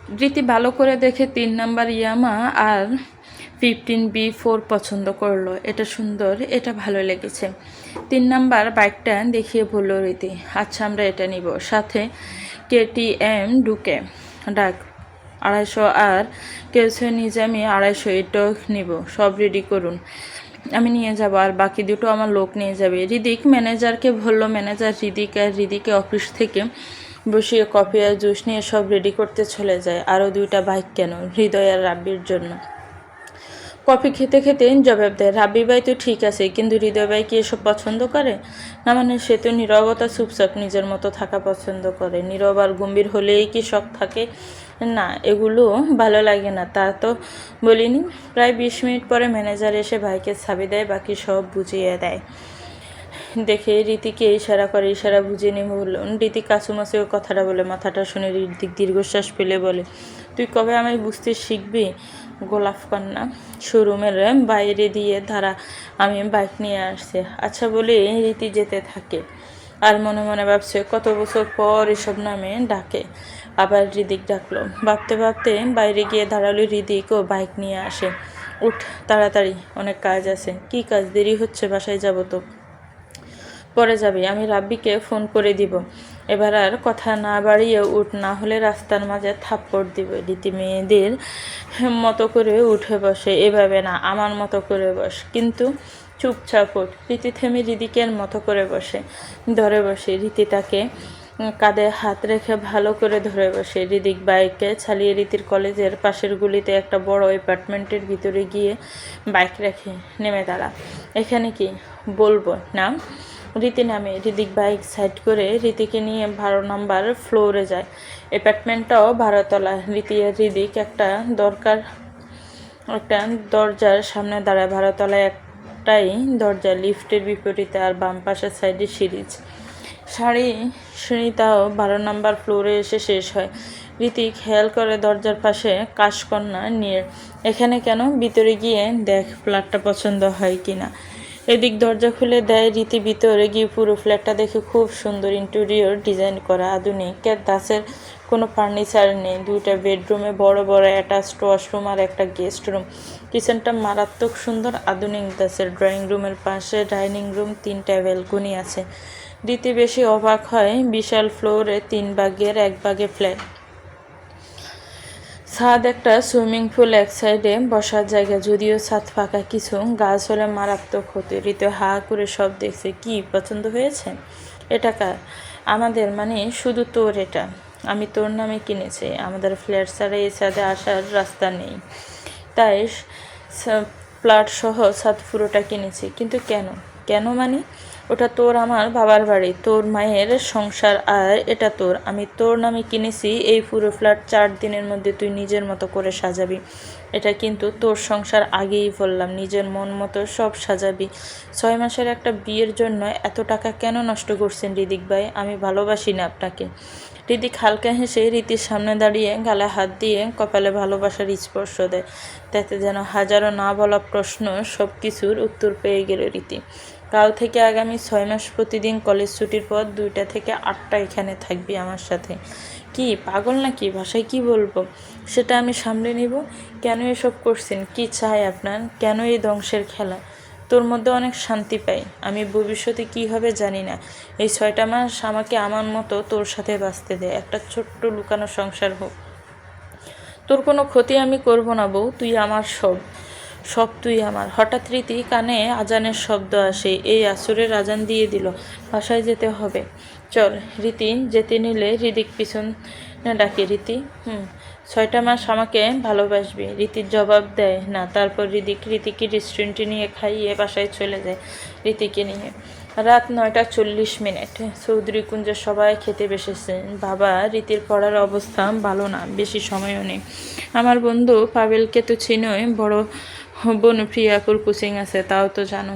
রীতি ভালো করে দেখে 3 নাম্বার ইয়ামা আর 15B4 পছন্দ করলো। এটা সুন্দর, এটা ভালো লেগেছে। 3 নাম্বার বাইকটা দেখিয়ে বলল রীতি, আচ্ছা আমরা এটা নিব, সাথে KTM ডুকে ডাক 250 আর কেউছে নিজামি 250, এটাও নিব, সব রেডি করুন, আমি নিয়ে যাব, আর বাকি দুটো আমার লোক নিয়ে যাবে। রিদিক ম্যানেজারকে বলল, ম্যানেজার রিদিকে অফিস থেকে বসিয়ে কফি আর জুস নিয়ে সব রেডি করতে চলে যায়। আরও 2টা বাইক কেন, হৃদয় আর রাব্বির জন্য। কফি খেতে খেতে জবাব দেয়, রাব্বি ভাই তো ঠিক আছে, কিন্তু হৃদয় ভাই কি এসব পছন্দ করে? না মানে সে তো নীরবতা, চুপচাপ নিজের মতো থাকা পছন্দ করে। নীরব আর গম্ভীর হলেই কি শখ থাকে? না, এগুলো ভালো লাগে না, তা তো বলিনি। প্রায় 20 মিনিট পরে ম্যানেজার এসে ভাইকে চাবি দেয়, বাকি সব বুঝিয়ে দেয়। দেখে রীতিকে ইশারা বুঝিয়ে নিয়ে বললেন। রীতি কাছুমাছি ওই কথাটা বলে মাথাটা শুনে ঋতিক দীর্ঘশ্বাস ফেলে বলে, তুই কবে আমায় বুঝতে শিখবি? গোলাপ কন্যা শোরুমের বাইরে দিয়ে ধারা, আমি বাইক নিয়ে আসছি। আচ্ছা বলে রীতি যেতে থাকে, আর মনে মনে ভাবছে কত বছর পর এসব নামে ডাকে। আবার হৃদিক ডাকলো, ভাবতে ভাবতে বাইরে গিয়ে দাঁড়ালো। হৃদিকও বাইক নিয়ে আসে। উঠ তাড়াতাড়ি, অনেক কাজ আছে। কি কাজ? দেরি হচ্ছে, বাসায় যাব তো। পরে যাবি, আমি রাব্বিকে ফোন করে দিব। এবার আর কথা না বাড়িয়ে উঠ, না হলে রাস্তার মাঝে থাপ্পড় দিব। রীতি মেয়েদের মতো করে উঠে বসে, এভাবে না, আমার মতো করে বস, কিন্তু চুপচাপ ওঠ। রীতি থেমে রিদিকের মতো করে ধরে বসে। রীতি তাকে কাঁধে হাত রেখে ভালো করে ধরে বসে। রিদিক বাইককে চালিয়ে রীতির কলেজের পাশের গুলিতে একটা বড় অ্যাপার্টমেন্টের ভিতরে গিয়ে বাইক রেখে নেমে দাঁড়া। এখানে কি বলবো না? রীতি নামে। রিদিক বাইক সাইড করে রীতিকে নিয়ে 12 নম্বর ফ্লোরে যায়। অ্যাপার্টমেন্টটাও 12 তলা। রীতি আর রিদিক একটা দরজার সামনে দাঁড়ায়। 12 তলায় একটাই দরজা, লিফটের বিপরীতে, আর বাম পাশের সাইডে সিঁড়িটাও 12 নম্বর ফ্লোরে এসে শেষ হয়। রীতি খেয়াল করে দরজার পাশে কাশকন্যা নিয়ে। এখানে কেন? ভিতরে গিয়ে দেখ ফ্ল্যাটটা পছন্দ হয় কিনা। এদিক দরজা খুলে দেয়। রীতি ভিতরে গিয়ে পুরো ফ্ল্যাটটা দেখে খুব সুন্দর, ইন্টেরিয়র ডিজাইন করা, আধুনিক। দাসের কোনো ফার্নিচার নেই। 2টা বেডরুমে বড় বড় অ্যাটাচড ওয়াশরুম আর একটা গেস্ট রুম। কিচেনটা মারাত্মক সুন্দর, আধুনিক দাসের। ড্রয়িং রুমের পাশে ডাইনিং রুম, 3টা ব্যালকনি আছে। রীতি বেশি অবাক হয়, বিশাল ফ্লোরে 3 ভাগের 1 ভাগে ফ্ল্যাট। ছাদ, একটা সুইমিং পুল, এক সাইডে বসার জায়গা। যদিও ছাদ ফাঁকা, কিছু গাছ হলে মারাত্মক হতো। ঋতু হা করে সব দেখছে। কি পছন্দ হয়েছে? এটা কার? আমাদের, মানে শুধু তোর। এটা আমি তোর নামে কিনেছি। আমাদের ফ্ল্যাট ছাড়া এই ছাদে আসার রাস্তা নেই, তাই ফ্ল্যাট সহ ছাদ পুরোটা কিনেছি। কিন্তু কেন? কেন মানে? ওটা তোর, আমার বাবার বাড়ি, তোর মায়ের সংসার, আর এটা তোর। আমি তোর নামে কিনেছি। এই পুরো ফ্ল্যাট 4 দিনের মধ্যে তুই নিজের মতো করে সাজাবি। এটা কিন্তু তোর সংসার, আগেই বললাম, নিজের মন মতো সব সাজাবি। 6 মাসের একটা বিয়ের জন্য এত টাকা কেন নষ্ট করছেন রিদিক ভাই? আমি ভালোবাসি না আপনাকে। রিদিক হালকা হেসে রীতির সামনে দাঁড়িয়ে গালে হাত দিয়ে কপালে ভালোবাসার স্পর্শ দেয়। তাতে যেন হাজারো না বলা প্রশ্ন সব কিছুর উত্তর পেয়ে গেল রীতি। কাল থেকে আগামী 6 মাস প্রতিদিন কলেজ ছুটির পর 2টা থেকে 8টা এখানে থাকবি আমার সাথে। কি পাগল নাকি? ভাষায় কি বলবো সেটা আমি সামলে নিব। কেন এসব করছেন? কি চাই আপনার? কেন এই ধ্বংসের খেলা? তোর মধ্যে অনেক শান্তি পাই আমি। ভবিষ্যতে কি হবে জানি না। এই 6টা মাস আমাকে আমার মতো তোর সাথে বাঁচতে দে। একটা ছোট্ট লুকানো সংসার হোক। তোর কোনো ক্ষতি আমি করব না বউ। তুই আমার সব তুই আমার। হঠাৎ রীতি কানে আজানের শব্দ আসে। এই আসরের আজান দিয়ে দিল, বাসায় যেতে হবে। চল। রীতি যেতে নিলে হৃদিক পিছন ডাকে, রীতি 6টা মাস আমাকে ভালোবাসবি? রীতির জবাব দেয় না। তারপর রীতিকে রেস্টুরেন্টে নিয়ে খাইয়ে বাসায় চলে যায়। রীতিকে নিয়ে রাত 9টা 40 মিনিট। চৌধুরী কুঞ্জে সবাই খেতে বসেছেন। বাবা, রীতির পড়ার অবস্থা ভালো না, বেশি সময়ও নেই। আমার বন্ধু পাবেলকে তো চিনোই, বড় বোন প্রিয়াপুর কোচিং আছে, তাও তো জানো।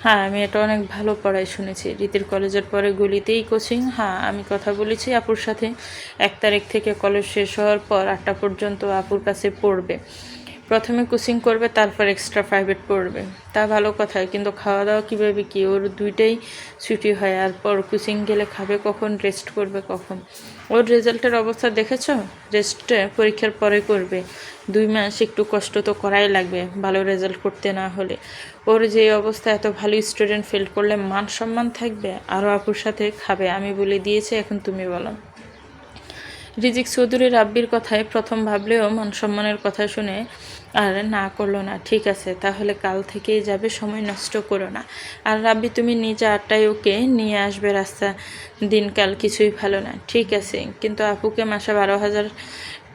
হ্যাঁ, আমি এটা অনেক ভালো পড়াই শুনেছি। রীতির কলেজের পরে গলিতেই কোচিং। হ্যাঁ, আমি কথা বলেছি আপুর সাথে। 1 তারিখ থেকে কলেজ শেষ হওয়ার পর 8টা পর্যন্ত আপুর কাছে পড়বে। প্রথমে কোচিং করবে, তারপর এক্সট্রা প্রাইভেট পড়বে। তা ভালো কথা, কিন্তু খাওয়া দাওয়া কীভাবে কী? ওর দুইটাই ছুটি হয়, আর পর কোচিং গেলে খাবে কখন, রেস্ট করবে কখন? ওর রেজাল্টের অবস্থা দেখেছ? রেস্টে পরীক্ষার পরে করবে। 2 মাস একটু কষ্ট তো করাই লাগবে ভালো রেজাল্ট করতে না হলে। ওর যে অবস্থা, এত ভালো স্টুডেন্ট ফেল করলে মান সম্মান থাকবে? আরও আপুর সাথে খাবে, আমি বলে দিয়েছি, এখন তুমি বলো। রিজিক চৌধুরী রাব্বির কথায় প্রথম ভাবলেও মান সম্মানের কথা শুনে আর না করলো না। ঠিক আছে, তাহলে কাল থেকেই যাবে, সময় নষ্ট করো না। আর রাব্বি, তুমি নিজে 8টায় ওকে নিয়ে আসবে, রাস্তা দিনকাল কিছুই ভালো না। ঠিক আছে, কিন্তু আপুকে মাসে 12,000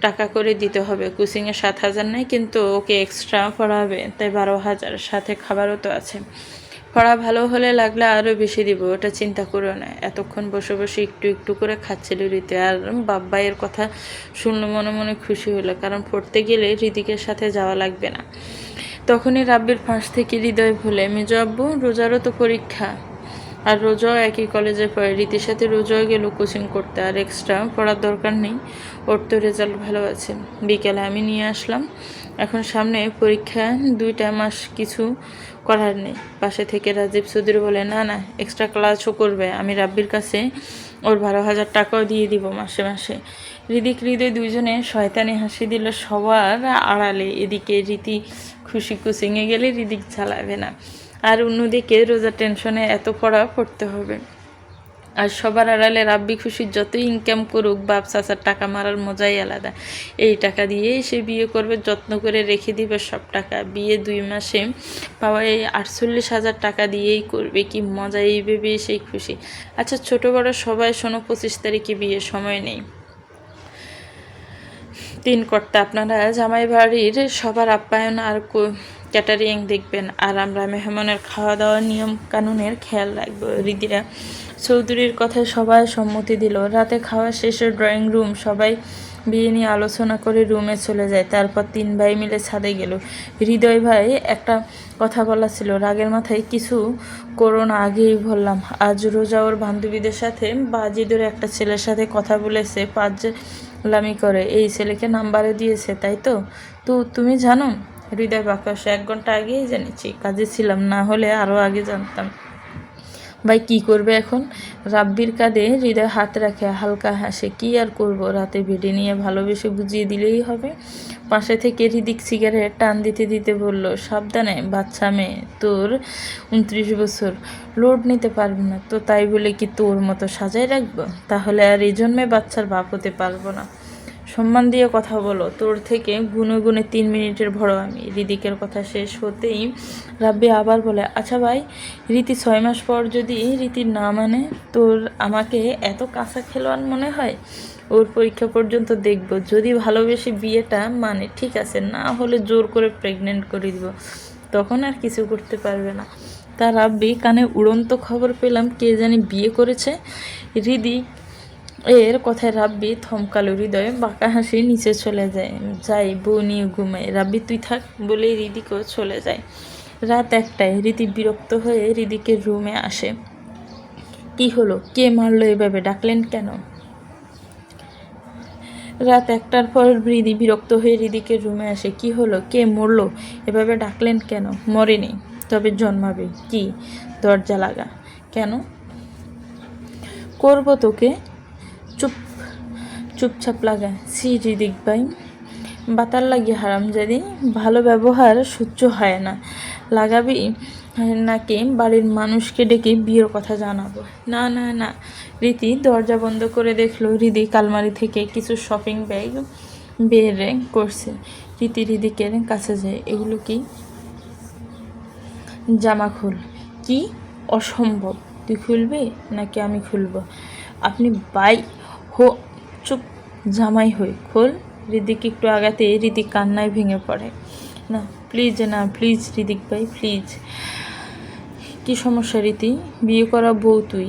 টাকা করে দিতে হবে। কোচিংয়ে 7,000 নেয়, কিন্তু ওকে এক্সট্রা পড়াবে, তাই 12,000, সাথে খাবারও তো আছে। পড়া ভালো হলে লাগলে আরও বেশি দিব, ওটা চিন্তা করো না। এতক্ষণ বসে বসে একটু একটু করে খাচ্ছিল রীতি, আর বাব্বাইয়ের কথা শুনলো মনে মনে খুশি হলো, কারণ পড়তে গেলে হৃদিকের সাথে যাওয়া লাগবে না। তখনই রাব্বির পাশ থেকে হৃদয় ভুলে, মেজো আব্বু, রোজারও তো পরীক্ষা, আর রোজাও একই কলেজে পড়ে। রীতির সাথে রোজাও গেল কোচিং করতে, আর এক্সট্রা পড়ার দরকার নেই, ওর তো রেজাল্ট ভালো আছে। বিকেলে আমি নিয়ে আসলাম, এখন সামনে পরীক্ষা, 2টা মাস কিছু করার নেই। পাশে থেকে রাজীব চৌধুরী বলে, না না, এক্সট্রা ক্লাসও করবে, আমি রাব্বির কাছে ওর 12,000 টাকাও দিয়ে দিব মাসে মাসে। হৃদিক হৃদয় দুইজনে শয়তানি হাসি দিল সবার আড়ালে। এদিকে রীতি খুশি, কোচিংয়ে গেলে হৃদিক চালাবে না, আর অন্যদিকে রোজা টেনশনে এত পড়া পড়তে হবে। আর সবার আড়ালে রাব্বি খুশি, যতই ইনকাম করুক, বাপ চাচার টাকা মারার মজাই আলাদা। এই টাকা দিয়েই সে বিয়ে করবে, যত্ন করে রেখে দিবে সব টাকা। বিয়ে 2 মাসে পাওয়া এই 48,000 টাকা দিয়েই করবে, কি মজা, এই ভেবেই সেই খুশি। আচ্ছা ছোটো বড় সবাই শোনো, 25 তারিখে বিয়ে, সময় নেই। 3 কর্তা, আপনারা জামাই বাড়ির সবার আপ্যায়ন আর ক্যাটারিং দেখবেন, আর আমরা মেহমানের খাওয়া দাওয়ার নিয়ম কানুনের খেয়াল রাখবো। হৃদিরা চৌধুরীর কথায় সবাই সম্মতি দিল। রাতে খাওয়া শেষে ড্রয়িং রুম, সবাই বিয়ে নিয়ে আলোচনা করে রুমে চলে যায়। তারপর 3 ভাই মিলে ছাদে গেল। হৃদয় ভাই, একটা কথা বলা ছিল, রাগের মাথায় কিছু করো না, আগেই বললাম। আজ রোজা ওর বান্ধবীদের সাথে বাজি ধরে একটা ছেলের সাথে কথা বলেছে, লামি করে, এই ছেলেকে নাম্বারে দিয়েছে, তাই তো? তুমি জানো? হৃদয় বাক্যাস, 1 ঘন্টা আগেই জেনেছি, কাজে ছিলাম, না হলে আরও আগে জানতাম। ভাই কি করবে এখন? রাব্বির কাঁধে হৃদয় হাত রাখে, হালকা হাসে। কি আর করব, রাতে বেডে নিয়ে ভালোবেসে বুঝিয়ে দিলেই হবে। পাশে থেকে হৃদিক সিগারেট টান দিতে দিতে বলল, সাবধানে, বাচ্চা মেয়ে, তোর 29 বছর, লোড নিতে পারবি না তো, তাই বলে কি তোর মতো সাজাই রাখবো? তাহলে আর এই জন্মে বাচ্চার বাপ হতে পারবো না। সম্মান দিয়ে কথা বলো, তোর থেকে গুনে গুনে 3 মিনিটের বড় আমি। হৃদিকের কথা শেষ হতেই রাব্বি আবার বলে, আচ্ছা ভাই, রীতি 6 মাস পর যদি রীতির না মানে, তোর আমাকে এত কাঁচা খেলোয়াড় মনে হয়? ওর পরীক্ষা পর্যন্ত দেখব, যদি ভালোবেসে বিয়েটা মানে ঠিক আছে, না হলে জোর করে প্রেগনেন্ট করে দিব, তখন আর কিছু করতে পারবে না। তার রাব্বি কানে উড়ন্ত খবর পেলাম, কে জানি বিয়ে করেছে। হৃদিক এর কথায় রাব্বি থমকালো, হৃদয়ে বাঁকা হাসি নিচে চলে যাই বউ নিয়ে ঘুমায়। রাব্বি তুই থাক বলেই হৃদিকও চলে যায়। রাত 1টায় রীতি বিরক্ত হয়ে হৃদিকের রুমে আসে। কি হলো, কে মারলো এভাবে, ডাকলেন কেন? রাত 1টার পর হৃদি বিরক্ত হয়ে হৃদিকের রুমে আসে। কি হলো, কে মরলো এভাবে ডাকলেন কেন? মরেনি, তবে জন্মাবে। কি? দরজা লাগা। কেন করবো তোকে? চুপচাপ লাগা। সি হৃদিক ভাই, বাতার লাগি হারামজাদি, ভালো ব্যবহার সহ্য হয় না। লাগাবি নাকি বাড়ির মানুষকে ডেকে বিয়ের কথা জানাবো? না না না। রীতি দরজা বন্ধ করে দেখলো হৃদি আলমারি থেকে কিছু শপিং ব্যাগ বের করছে। হৃদিকের কাছে যায়, এগুলো কি? জামা খোল। কি? অসম্ভব, তুই খুলবি নাকি আমি খুলব? আপনি বাই হো। চুপ, জামাই হই, খোল। হৃদিক একটু আগাতে হৃদিক কান্নায় ভেঙে পড়ে। না প্লিজ, না প্লিজ হৃদিক ভাই, প্লিজ। কি সমস্যা রীতি? বিয়ে করা বউ তুই,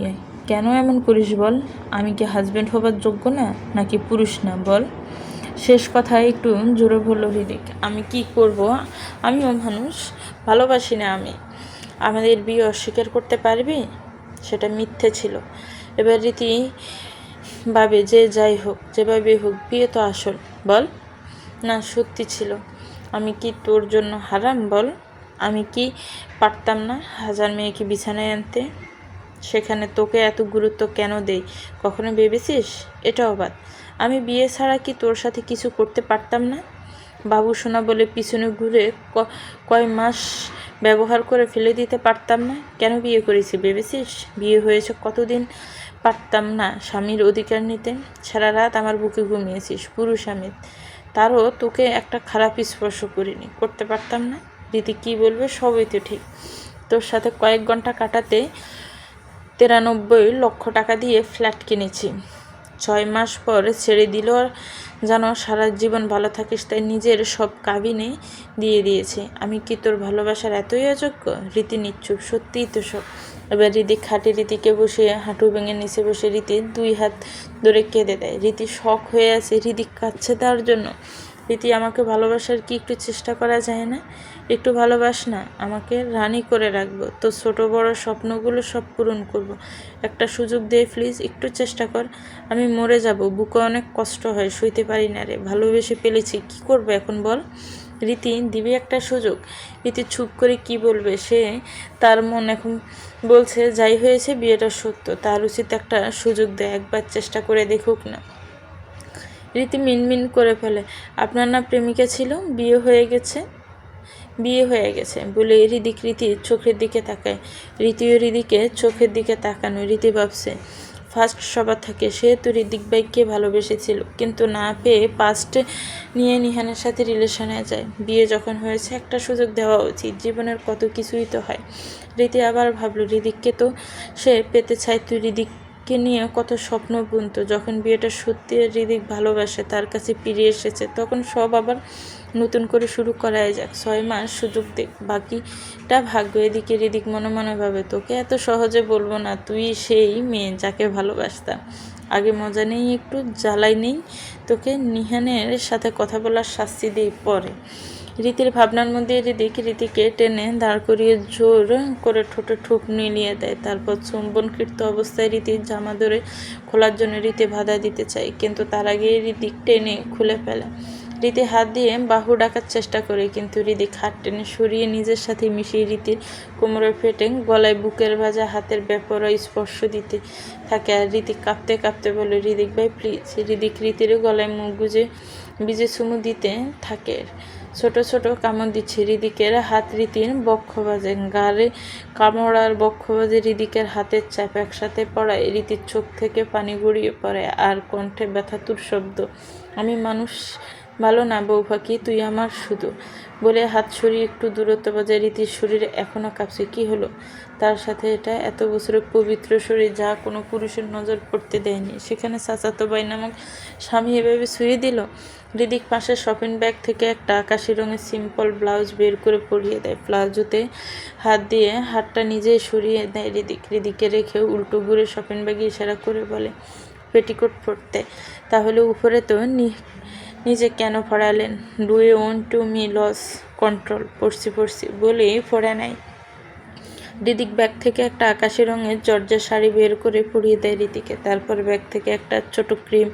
কেন এমন করিস বল? আমি কি হাজব্যান্ড হবার যোগ্য না, নাকি পুরুষ না বল? শেষ কথায় একটু জোরে বলল হৃদিক। আমি কি করব? আমিও মানুষ, ভালোবাসি না আমি? আমাদের বিয়ে অস্বীকার করতে পারবি? সেটা মিথ্যে ছিল। এবার রীতি ভাবে, যে যাই হোক, যেভাবে হোক, বিয়ে তো আসল, বল। না সত্যি ছিল, আমি কি তোর জন্য হারাম বল? আমি কি পারতাম না 1000 মেয়েকে বিছানায় আনতে? সেখানে তোকে এত গুরুত্ব কেন দেই কখনো ভেবেছিস? এটাও বাদ, আমি বিয়ে ছাড়া কি তোর সাথে কিছু করতে পারতাম না? বাবু সোনা বলে পিছনে ঘুরে কয় মাস ব্যবহার করে ফেলে দিতে পারতাম না? কেন বিয়ে করেছি ভেবেছিস? বিয়ে হয়েছে কতদিন পারতাম না স্বামীর অধিকার নিতে? সারা রাত আমার বুকে ঘুমিয়েছিস পুরুষ আমি, তারও তোকে একটা খারাপ স্পর্শ করিনি, করতে পারতাম না? দিদি কি বলবে? সবই তো ঠিক। তোর সাথে কয়েক ঘন্টা কাটাতে 93 লক্ষ টাকা দিয়ে ফ্ল্যাট কিনেছি। 6 মাস পর ছেড়ে দিল, যেন সারা জীবন ভালো থাকিস তাই নিজের সব কাবিনে দিয়ে দিয়েছে। আমি কি তোর ভালোবাসার এতই অযোগ্য? রীতি নিচ্ছুপ, সত্যিই তো সব। এবার রীতি খাটে রীতিকে বসে হাঁটু ভেঙে নিচে বসে রীতি 2 হাত ধরে কেঁদে দেয়। রীতি শখ হয়ে আছে, রীতি কাঁদছে তার জন্য। রীতি, আমাকে ভালোবাসার কি একটু চেষ্টা করা যায় না? একটু ভালোবাস না, আমাকে রানী করে রাখবো, তো ছোট বড় স্বপ্নগুলো সব পূরণ করব। একটা সুযোগ দে প্লিজ, একটু চেষ্টা কর। আমি মরে যাব, বুকে অনেক কষ্ট হয়, সইতে পারি না রে। ভালোবেসে ফেলেছি, কি করবো এখন বল? রীতি, দিবি একটা সুযোগ? রীতি চুপ করে কি বলবে? তার মন এখন বলছে যাই হয়েছে বিয়েটা সত্য, তার উচিত একটা সুযোগ দেয়, একবার চেষ্টা করে দেখুক না। রীতি মিনমিন করে ফেলে, আপনার না প্রেমিকা ছিল? বিয়ে হয়ে গেছে বলে হৃদিক রীতির চোখের দিকে তাকায়। রীতিও হৃদিকে চোখের দিকে তাকানো। রীতি ভাবছে ফার্স্ট সবার থাকে, সে তো হৃদিক ভাইকে ভালোবেসেছিল, কিন্তু না পেয়ে পাস্ট নিয়ে নিহানের সাথে রিলেশনে যায়। বিয়ে যখন হয়েছে একটা সুযোগ দেওয়া উচিত, জীবনের কত কিছুই তো হয়। রীতি আবার ভাবলো হৃদিককে তো সে পেতে চায়, তুই হৃদিককে নিয়ে কত স্বপ্ন বুনতো। যখন বিয়েটা সত্যি হৃদিক ভালোবাসে, তার কাছে ফিরে এসেছে, তখন সব আবার নতুন করে শুরু করাই যাক। 6 মাস সুযোগ দেখ, বাকিটা ভাগ্য। এদিকে হৃদিক মনে মনে ভাবে, তোকে এত সহজে বলবো না, তুই সেই মেয়ে যাকে ভালোবাসতাম। আগে মজা নেই, একটু জ্বালাই নেই, তোকে নিহানের সাথে কথা বলার শাস্তি দিই পরে। রীতির ভাবনার মধ্যে রীতিকে টেনে দাঁড় করিয়ে জোর করে ঠোঁটে ঠোপ মিলিয়ে দেয়। তারপর চুম্বনকৃত অবস্থায় রীতির জামা ধরে খোলার জন্য রীতি বাধা দিতে চায়, কিন্তু তার আগে হৃদিক টেনে খুলে ফেলে। রীতি হাত দিয়ে বাহু ডাকার চেষ্টা করে, কিন্তু হৃদিক হাত টেনে সরিয়ে নিজের সাথে মিশিয়ে রীতির কোমরে ফেটে গলায় বুকের ভাজা হাতের বেপরোয়া স্পর্শ দিতে থাকে। আর রীতি কাঁপতে কাঁপতে বলে, হৃদিক ভাই প্লিজ। হৃদিক রীতির গলায় মুখ ভিজে চুমু দিতে থাকে, ছোট ছোট কামড় দিচ্ছে। হৃদিকের হাত রীতির বক্ষ বাজে, গাড়ে কামড়ার বক্ষ বাজে হৃদিকের হাতের চাপ একসাথে পড়ায় রীতির চোখ থেকে পানি গড়িয়ে পড়ে, আর কণ্ঠে ব্যথাতুর শব্দ, আমি মানুষ ভালো না বউ ফাঁকি, তুই আমার শুধু। বলে হাত সরিয়ে একটু দূরত্ব বজায়। রীতির শরীরে এখনও কাঁপছে। কি হলো তার সাথে? এটা এত বছরের পবিত্র শরীর, যা কোনো পুরুষের নজর পড়তে দেয়নি, সেখানে চাচাতো ভাই নামক স্বামী এভাবে ছুঁয়ে দিল। হৃদিক পাশের শপিং ব্যাগ থেকে একটা আকাশি রঙের সিম্পল ব্লাউজ বের করে পরিয়ে দেয়। প্লাজোতে হাত দিয়ে হাতটা নিজেই সরিয়ে দেয় হৃদিকে রেখে উল্টো ঘুরে শপিং ব্যাগে ইশারা করে বলে, পেটিকোট পরতে? তাহলে উপরে তো নিজে কেন পড়ালেন? Do you want to me lose control? পড়ছি বলেই পড়ে নেয়। হৃদিক ব্যাগ থেকে একটা আকাশি রঙের জর্জের শাড়ি বের করে পরিয়ে দেয় রীতিকে। তারপর ব্যাগ থেকে একটা ছোট ক্রিম,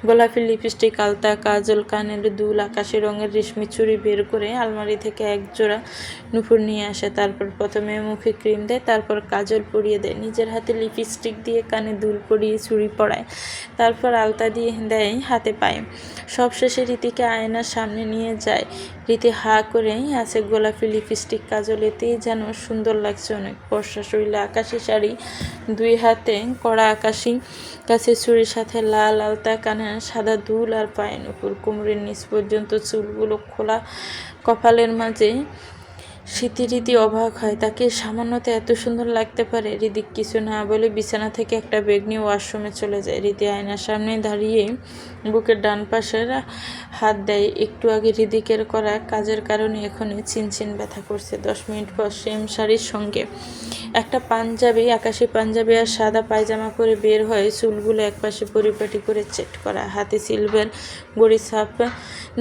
গোলাপি লিপস্টিক, আলতা, কাজল, কানের দুল, আকাশি রঙের রেশমি চুড়ি বের করে আলমারি থেকে এক জোড়া নুপুর নিয়ে আসে। তারপর প্রথমে মুখে ক্রিম দেয়, তারপর কাজল পরিয়ে দেয়, নিজের হাতে লিপস্টিক দিয়ে কানে দুল পরিয়ে চুড়ি পরায়, তারপর আলতা দিয়ে দেয় হাতে পায়ে। সবশেষে রীতিকে আয়নার সামনে নিয়ে যায়। রীতি হা করেই আছে, গোলাপি লিপস্টিক, কাজল, এতেই যেন সুন্দর লাগছে অনেক। বর্ষা শরীরে আকাশি শাড়ি, 2 হাতে কড়া আকাশি কাছে চুড়ির সাথে লাল আলতা, কানের সাদা দুল আর পায়ে নুপুর, কোমরের নিচ পর্যন্ত চুলগুলো খোলা, কপালের মাঝে রীতি অবাক হয়, তাকে সামান্যতে এত সুন্দর লাগতে পারে। হৃদিক কিছু না বলে বিছানা থেকে একটা ব্যাগ নিয়ে ওয়াশরুমে চলে যায়। রীতি আয়নার সামনে দাঁড়িয়ে বুকের ডান পাশের হাত দেয়। একটু আগে হৃদিকের করা কাজের কারণে এখনই চিনচিন ব্যথা করছে। 10 মিনিট পর সেম শাড়ির সঙ্গে একটা পাঞ্জাবি, আকাশি পাঞ্জাবি আর সাদা পায়জামা পরে বের হয়, চুলগুলো একপাশে পরিপাটি করে চেট করা, হাতে সিলভার গড়ি ছাপ,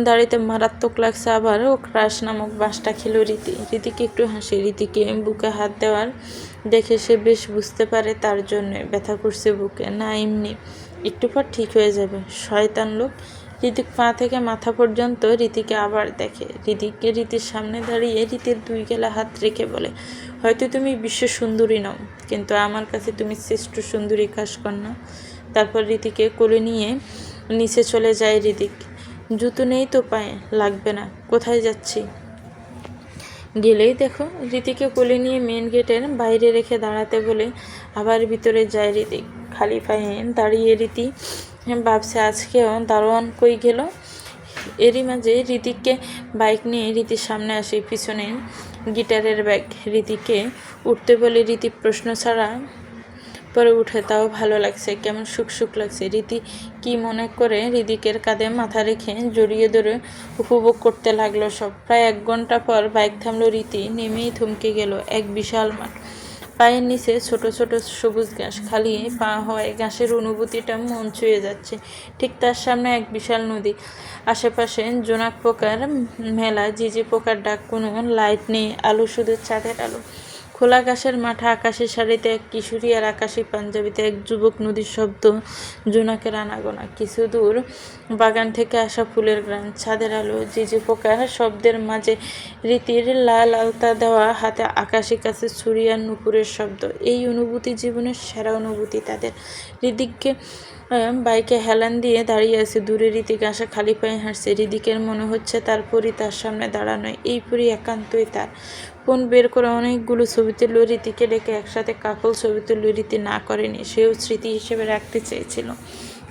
দাড়িতে মারাত্মক লাগছে। আবার ও ক্রাশ নামক বাসটা খেলো রীতিকে একটু হাসি। রীতিকে বুকে হাত দেওয়ার দেখে সে বেশ বুঝতে পারে তার জন্য ব্যথা করছে বুকে, না এমনি, একটু পর ঠিক হয়ে যাবে। শয়তান লোক, ঋতিক পা থেকে মাথা পর্যন্ত রীতিকে আবার দেখে। রীতির সামনে দাঁড়িয়ে রীতির 2 গালে হাত রেখে বলে, হয়তো তুমি বিশ্ব সুন্দরী নও, কিন্তু আমার কাছে তুমি শ্রেষ্ঠ সুন্দরী কাশকন্যা। তারপর রীতিকে কোলে নিয়ে নিচে চলে যায় ঋতিক। জুতো নেই তো পায়ে, লাগবে না। কোথায় যাচ্ছি? গেলেই দেখো। রীতিকে কোলে নিয়ে মেন গেটের বাইরে রেখে দাঁড়াতে বলে আবার ভিতরে যায় ঋতিক। খালি পায়ে দাঁড়িয়ে রীতি ভাবছে আজকেও দারোয়ান কই গেল। এরই মাঝে ঋতিককে বাইক নিয়ে রীতির সামনে আসে, পিছনে গিটারের ব্যাগ। রীতিকে উঠতে বলে রীতি প্রশ্ন ছাড়া পরে উঠে, তাও ভালো লাগছে, কেমন সুখ লাগছে। রীতি কি মনে করে ঋতিকের কাঁধে মাথা রেখে জড়িয়ে ধরে উপভোগ করতে লাগলো সব। প্রায় 1 ঘন্টা পর বাইক থামলো। রীতি নেমেই থমকে গেল। এক বিশাল মাঠ, পায়ের নিচে ছোট ছোট সবুজ ঘাস, খালি পা হওয়ায় ঘাসের অনুভূতিটা মন ছুঁয়ে যাচ্ছে। ঠিক তার সামনে এক বিশাল নদী, আশেপাশে জোনাক পোকার মেলা, ঝিঝি পোকার ডাক, কোনো লাইট নেই, আলো শুধু চাঁদের আলো। খোলা ঘাসের মাঠে আকাশি শাড়িতে এক কিশোরী আর আকাশি পাঞ্জাবিতে এক যুবক, নদীর শব্দ, জোনাকের আনাগোনা, কিছু দূর বাগান থেকে আসা ফুলের গ্রাম, ছাদের আলো, ঝিঝি পোকার শব্দের মাঝে রীতির লাল আলতা দেওয়া হাতে আকাশি কাছে ছুরি আর নুপুরের শব্দ। এই অনুভূতি জীবনের সেরা অনুভূতি তাদের। ঋতিককে বাইকে হেলান দিয়ে দাঁড়িয়ে আছে দূরে। ঋতিক আসা খালি পায়ে হাঁটছে। ঋতিকের মনে হচ্ছে তার পরই তার সামনে দাঁড়ানো, এই পরই একান্তই তার। ফোন বের করে অনেকগুলো ছবি তুলল। রীতিকে ডেকে একসাথে কাপল ছবি তুলল। রীতি না করেনি, সেও স্মৃতি হিসেবে রাখতে চেয়েছিল।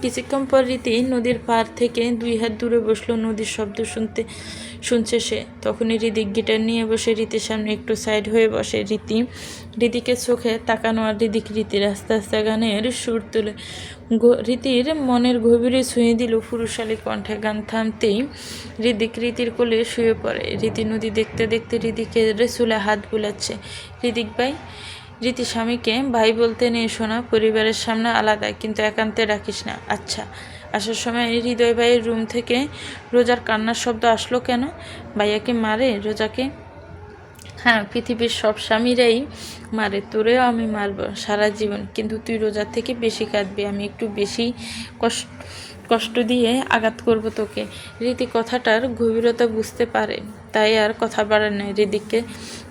কিছুক্ষণ পর রীতি নদীর পাড় থেকে 2 হাত দূরে বসলো। নদীর শব্দ শুনছে সে। তখনই ঋতিক গিটার নিয়ে বসে রীতির সামনে একটু সাইড হয়ে বসে। রীতিকে চোখে তাকানো আর রীতির আস্তে আস্তে গানের সুর তুলে রীতির মনের গভীরে ছুঁয়ে দিল পুরুষালী কণ্ঠে। গান থামতেই রীতির কোলে শুয়ে পড়ে। রীতি নদী দেখতে দেখতে ঋতিকের চুলে হাত বুলাচ্ছে। ঋতিক ভাই। রীতি স্বামীকে ভাই বলতে নেই শোনা, পরিবারের সামনে আলাদা, কিন্তু একান্তে রাখিস না। আচ্ছা। আসার সময় হৃদয় ভাইয়ের রুম থেকে রোজার কান্নার শব্দ আসলো কেন? ভাইয়াকে মারে রোজাকে? হ্যাঁ, পৃথিবীর সব স্বামীরাই মারে, তোরেও আমি মারব সারা জীবন, কিন্তু তুই রোজার থেকে বেশি কাঁদবি, আমি একটু বেশি কষ্ট দিয়ে আঘাত করব তোকে। রীতি কথাটার গভীরতা বুঝতে পারে, তাই আর কথা বাড়ায় না। হৃদিককে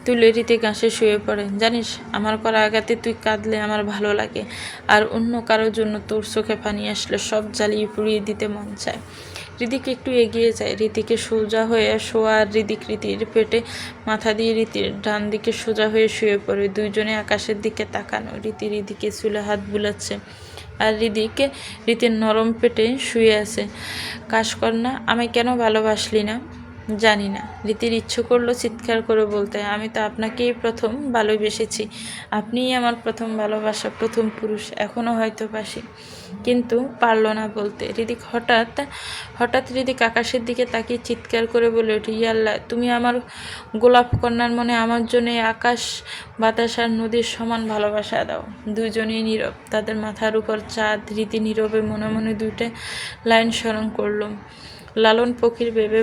তুলে রীতি ঘাসে শুয়ে পড়ে। জানিস, আমার করা আঘাতে তুই কাঁদলে আমার ভালো লাগে, আর অন্য কারোর জন্য তোর চোখে পানি আসলে সব জ্বালিয়ে পুড়িয়ে দিতে মন চায়। হৃদিক একটু এগিয়ে যায়। রীতিকে সোজা হয়ে শোয়া, আর রীতির পেটে মাথা দিয়ে রীতির ডান দিকে সোজা হয়ে শুয়ে পড়ে। দুইজনে আকাশের দিকে তাকানো। রীতিকে চুলে হাত বুলাচ্ছে, আর রীতির নরম পেটে শুয়ে আছে। কাশকন্যা, আমায় কেন ভালোবাসলি না? জানি না। রীতির ইচ্ছে করলো চিৎকার করে বলতে, আমি তো আপনাকেই প্রথম ভালোবেসেছি, আপনিই আমার প্রথম ভালোবাসা, প্রথম পুরুষ, এখনও হয়তো বাসি। কিন্তু পারল না বলতে। হঠাৎ হৃদিক আকাশের দিকে তাকিয়ে চিৎকার করে বলে ওঠে, ইয়াল্লা, তুমি আমার গোলাপ কন্যার মনে আমার জন্য আকাশ, বাতাস আর নদীর সমান ভালোবাসা দাও। দুজনেই নীরব, তাদের মাথার উপর চাঁদ। রীতি নীরবে মনে মনে 2টা লাইন স্মরণ করল। লালন ফকির ভেবে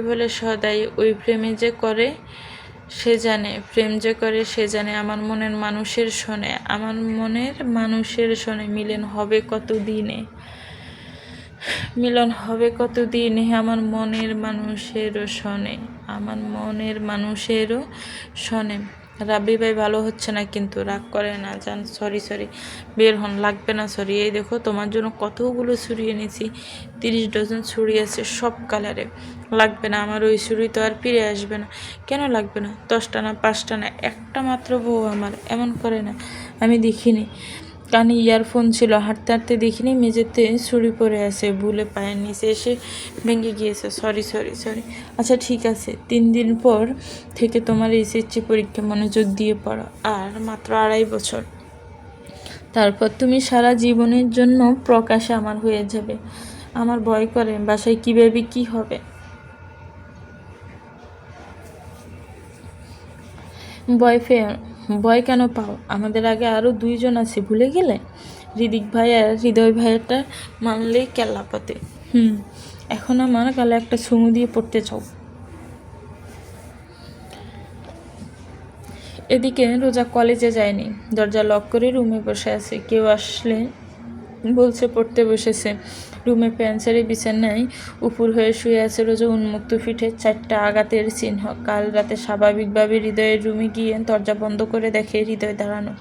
বলে সদাই, ওই প্রেমে যে করে সে জানে, প্রেম যে করে সে জানে, আমার মনের মানুষের শোনে, মিলন হবে কত দিনে, আমার মনের মানুষেরও শোনে। রাব্বি ভাই ভালো হচ্ছে না, কিন্তু রাগ করে না, জান। সরি, বের হন, লাগবে না সরি। এই দেখো, তোমার জন্য কতগুলো ছুরি এনেছি, 30 ডজন ছুরি আছে, সব কালারে। লাগবে না, আমার ওই ছুরি তো আর ফিরে আসবে না। কেন লাগবে না? 10টা না, 5টা না, একটা মাত্র বউ আমার, এমন করে না। আমি দেখিনি, কানে ইয়ারফোন ছিল, হাঁটতে দেখিনি, মেঝেতে ছুরি পড়ে আছে, ভুলে পায়ের নিচে এসে ভেঙে গিয়েছে। সরি। আচ্ছা ঠিক আছে, 3 দিন পর থেকে তোমার SSC পরীক্ষা মনোযোগ দিয়ে পড়ো, আর মাত্র 2.5 বছর, তারপর তুমি সারা জীবনের জন্য প্রকাশে আমার হয়ে যাবে। আমার ভয় করে, বাসায় কীভাবে কি হবে। ভয় কেন পাও? আমাদের আগে আরও 2 জন আছে, ভুলে গেলে? হৃদিক ভাই আর হৃদয় ভাইয়াটা মানলেই কেল্লাপাতে। এখন আমার গালে একটা চুমু দিয়ে পড়তে চাও? এদিকে রোজা কলেজে যায়নি, দরজা লক করে রুমে বসে আছে। কেউ আসলে বলছে পড়তে বসেছে। রুমে প্যান্সারে বিছানায় উপুর হয়ে শুয়ে আছে রোজা, উন্মুক্ত পিঠে 4টা আঘাতের চিহ্ন। কাল রাতে স্বাভাবিকভাবে হৃদয়ের রুমে গিয়ে দরজা বন্ধ করে দেখে হৃদয় দাঁড়ানো।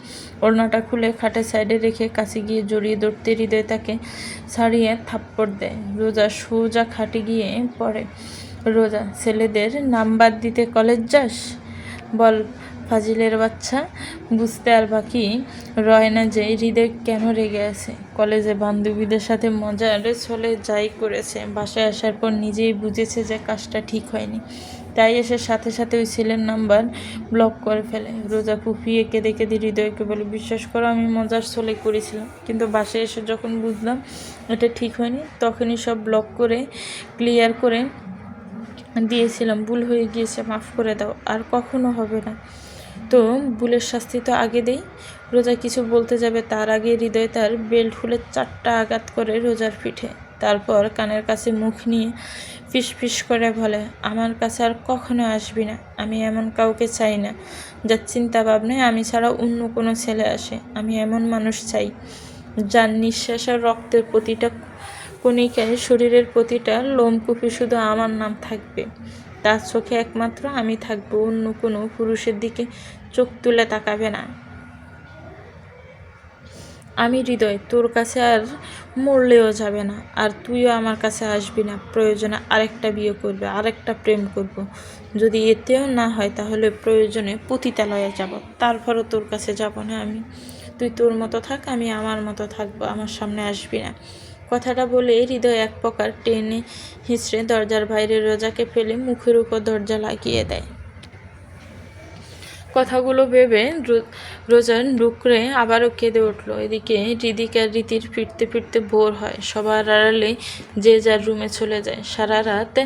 ওড়নাটা খুলে খাটের সাইডে রেখে কাছে গিয়ে জড়িয়ে ধরতে হৃদয় তাকে ছাড়িয়ে থাপ্পড় দেয়। রোজা সোজা খাটে গিয়ে পড়ে। রোজা, ছেলেদের নাম্বার দিতে কলেজ যাস? বল ফাজিলের বাচ্চা। বুঝতে আর বাকি রয় না যে হৃদয় কেন রেগে আছে। কলেজে বান্ধবীদের সাথে মজার ছলে যাই করেছে, বাসায় আসার পর নিজেই বুঝেছে যে কাজটা ঠিক হয়নি। তাই এসে সাথে সাথে ওই ছেলের নাম্বার ব্লক করে ফেলে। রোজা ফুপিয়ে কেঁদে কেঁদে হৃদয়কে বলে, বিশ্বাস করো আমি মজার ছলে করেছিলাম, কিন্তু বাসায় এসে যখন বুঝলাম এটা ঠিক হয়নি তখনই সব ব্লক করে ক্লিয়ার করে দিয়েছিলাম। ভুল হয়ে গিয়েছে, মাফ করে দাও, আর কখনো হবে না। তো ভুলের শাস্তি তো আগে দেই। রোজা কিছু বলতে যাবে তার আগে হৃদয় তার বেল্ট খুলে 4টা আঘাত করে রোজার পিঠে। তারপর কানের কাছে মুখ নিয়ে ফিস ফিস করে বলে, আমার কাছে আর কখনো আসবি না। আমি এমন কাউকে চাই না যার চিন্তা ভাবনায় আমি ছাড়া অন্য কোনো ছেলে আসে। আমি এমন মানুষ চাই যার নিঃশ্বাস আর রক্তের প্রতিটা কণিকায়, শরীরের প্রতিটা লোমকূপে শুধু আমার নাম থাকবে। তার চোখে একমাত্র আমি থাকবো, অন্য কোনো পুরুষের দিকে চোখ তুলে তাকাবে না। আমি হৃদয় তোর কাছে আর মরলেও যাবে না, আর তুইও আমার কাছে আসবি না। প্রয়োজনে আরেকটা বিয়ে করবে, আরেকটা প্রেম করব। যদি এতেও না হয় তাহলে প্রয়োজনে পতিতালয়ে যাব, তারপরও তোর কাছে যাব না আমি। তুই তোর মতো থাক, আমি আমার মতো থাকবো, আমার সামনে আসবি না। কথাটা বলে হৃদয় এক প্রকার টেনে হিঁচড়ে দরজার বাইরে রোজাকে ফেলে মুখের উপর দরজা লাগিয়ে দেয়। কথাগুলো ভেবে রোজার ডুকরে আবারও কেঁদে উঠল। এদিকে হৃদিক আর রীতির ফিরতে ফিরতে ভোর হয়। সবার আড়ালে যে যার রুমে চলে যায়। সারা রাত